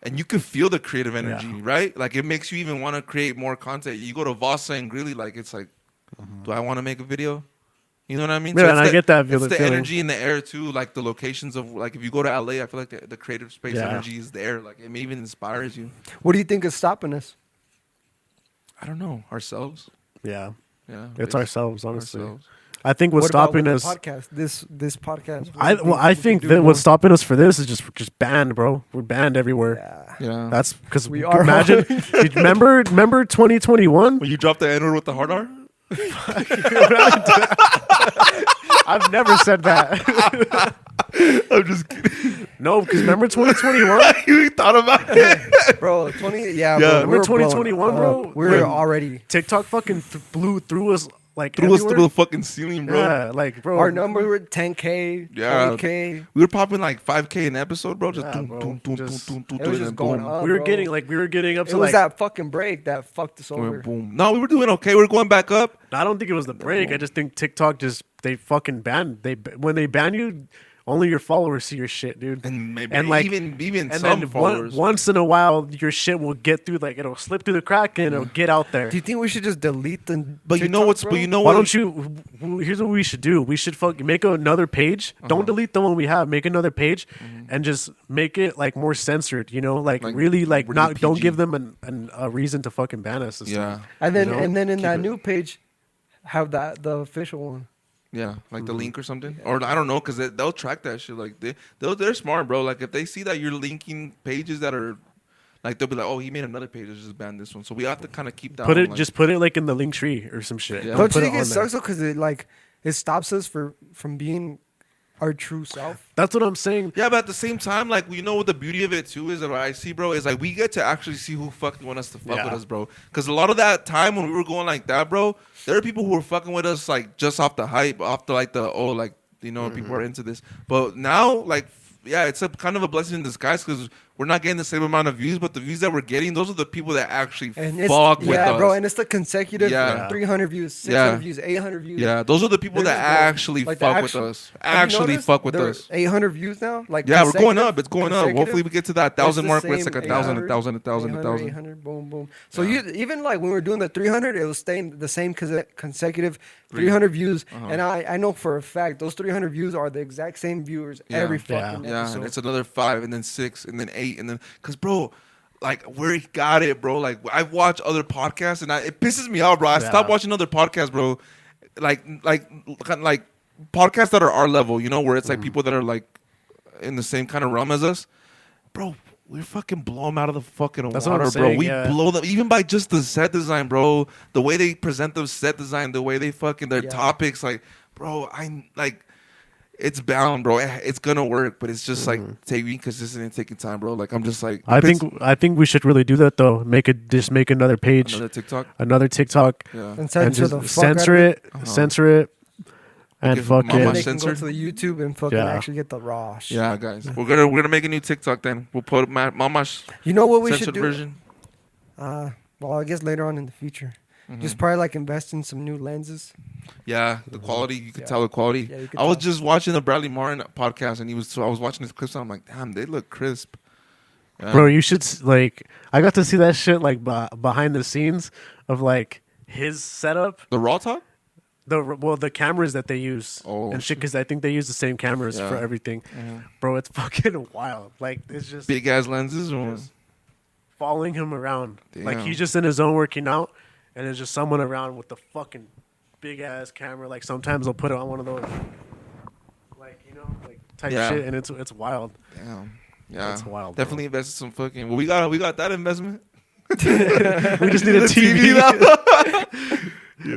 and you can feel the creative energy, Yeah. right? Like it makes you even want to create more content. You go to Vasa and Greeley, like it's like, do I want to make a video? You know what I mean? Yeah, it's and I get that It's the feeling. energy in the air too, like the locations of like if you go to LA, I feel like the creative space Yeah. energy is there. Like it even inspires you. What do you think is stopping us? I don't know ourselves. Yeah, Yeah, it's ourselves. Honestly, Ourselves. I think what's What about stopping with us. the podcast? This podcast. I think that what's stopping us for this is just banned, bro. We're banned everywhere. Yeah. Yeah, That's because We are. Imagine, remember 2021? when you drop the N word with the hard R. I've never said that. I'm just kidding. No, because remember 2021? You thought about it. Bro, 20. Yeah, Yeah. bro. Remember we were blown 2021, up. bro? We were When- already. TikTok fucking blew through us like Threw us everywhere. through the fucking ceiling, bro. Yeah, like bro. Our numbers were 10K, Yeah. 20K. We were popping like 5K an episode, bro. Just Yeah, doom, bro. doom, doom, Just- doom, doom, It was doom, just and going boom. up. we were bro. getting up It to was like. that fucking break that fucked us We were over. boom. No, we were doing okay. We were going back up. I don't think it was the break. I just think TikTok they fucking banned. When they ban you, only your followers see your shit, dude. And maybe And, like- even And some then followers. once in a while, your shit will get through. Like it'll slip through the crack and it'll get out there. Do you think we should just delete the? But you know TikTok, what's? bro? But you know Why what? don't you? Here's what we should do. We should make another page. Uh-huh. Don't delete the one we have. Make another page, and just make it like more censored. You know, like really, like really not. Don't PG. give them a reason to fucking ban us. And Yeah, stuff. And then You know? and then in Keep that it- new page, have the official one. yeah, like the link or something, or I don't know, because they'll track that shit. Like they're smart, bro. Like if they see that you're linking pages that are, like they'll be like, oh, he made another page. Let's just ban this one. So we have to kind of keep that. Put on, it. like, Just put it like in the link tree or some shit. Yeah. Don't put you think on it there. sucks though? Because it stops us from being our true self. That's what I'm saying. Yeah, but at the same time, like we know what the beauty of it too is that what I see, bro, is like we get to actually see who fucking want us to fuck Yeah. with us, bro. Because a lot of that time when we were going like that, bro, there are people who were fucking with us like just off the hype, off the like the people are into this. But now, like, yeah, it's a kind of a blessing in disguise because we're not getting the same amount of views, but the views that we're getting, those are the people that actually And it's, fuck with yeah, us. bro, and it's the consecutive Yeah. 300 views, 600 Yeah. views, 800 views. Yeah, those are the people They're that just going- actually like the fuck actual- with us. Have you Actually noticed fuck with they're us. 800 views now. Like Yeah, we're going consecutive- up. It's going up. consecutive. Hopefully, we get to that It's 1,000 the mark where it's same like 1,000, 1,000, 1,000, 800, 1,000. 800, boom, boom. So Yeah. you even like when we were doing the 300, it was staying the same consecutive 300 views, and I know for a fact those 300 views are the exact same viewers Yeah. every Yeah. fucking Yeah, episode. and it's another 5, and then 6, and then 8, and then because bro, like we got it, bro. Like I've watched other podcasts, and it pisses me off, bro. I Yeah. stopped watching other podcasts, bro. Like podcasts that are our level, you know, where it's like people that are like in the same kind of realm as us, bro. We fucking blow them out of the fucking That's what water, I'm bro. saying, We yeah. blow them even by just the set design, bro. The way they present the set design, the way they fucking their Yeah. topics, like, bro. I'm like. It's bound, bro. It's gonna work, but it's just like taking consistent and taking time, bro. Like I'm just like I think we should really do that though. Make another page, another TikTok. another TikTok, Yeah, and send and to the just fuck out censor of it, censor it, And Give fucking And Mamash they can go censored? to the YouTube and fucking Yeah. actually get the raw shit. Yeah, guys, we're gonna make a new TikTok then. We'll put Mamash You know what we censored should do? version. Well, I guess later on in the future. Mm-hmm. Just probably like invest in some new lenses. Yeah, the quality, you could Yeah. tell the quality. Yeah, you could I was tell. just watching the Bradley Martin podcast, and I was watching his clips, and I'm like, damn, they look crisp. Yeah. bro, you should like. I got to see that shit like behind the scenes of like his setup. The Raw Talk? The cameras that they use Oh, and shit, because I think they use the same cameras Yeah. for everything. Mhm. Bro, it's fucking wild. Like it's just Big ass lenses? Or? following him around. Like Damn. he's just in his zone working out, and there's just someone around with the fucking big ass camera. Like sometimes they'll put it on one of those, like like type Yeah. shit, and it's wild. Damn. Yeah. That's wild, bro. Definitely invested some fucking. Well, we got that investment. We just need a TV.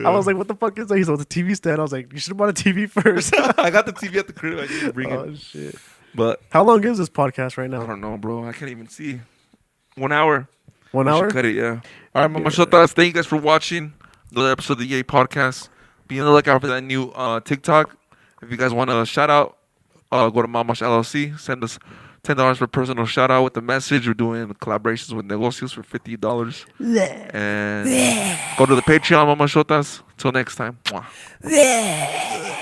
I was like, what the fuck is that? He's on the TV stand. I was like, you should have bought a TV first. I got the TV at the crib. I didn't bring Oh it. shit! But How long is this podcast right I now? don't know, bro. I can't even see. 1 hour. 1 We should hour? cut it, yeah. All right, Mama Shotas. Thank you guys for watching another episode of the Yay Podcast. Be on the lookout for that new TikTok. If you guys want a shout out, go to Mamash LLC. Send us $10 for personal shout out with the message. We're doing collaborations with negocios for $50. And go to the Patreon, Mama Shotas. Till next time. Mwah.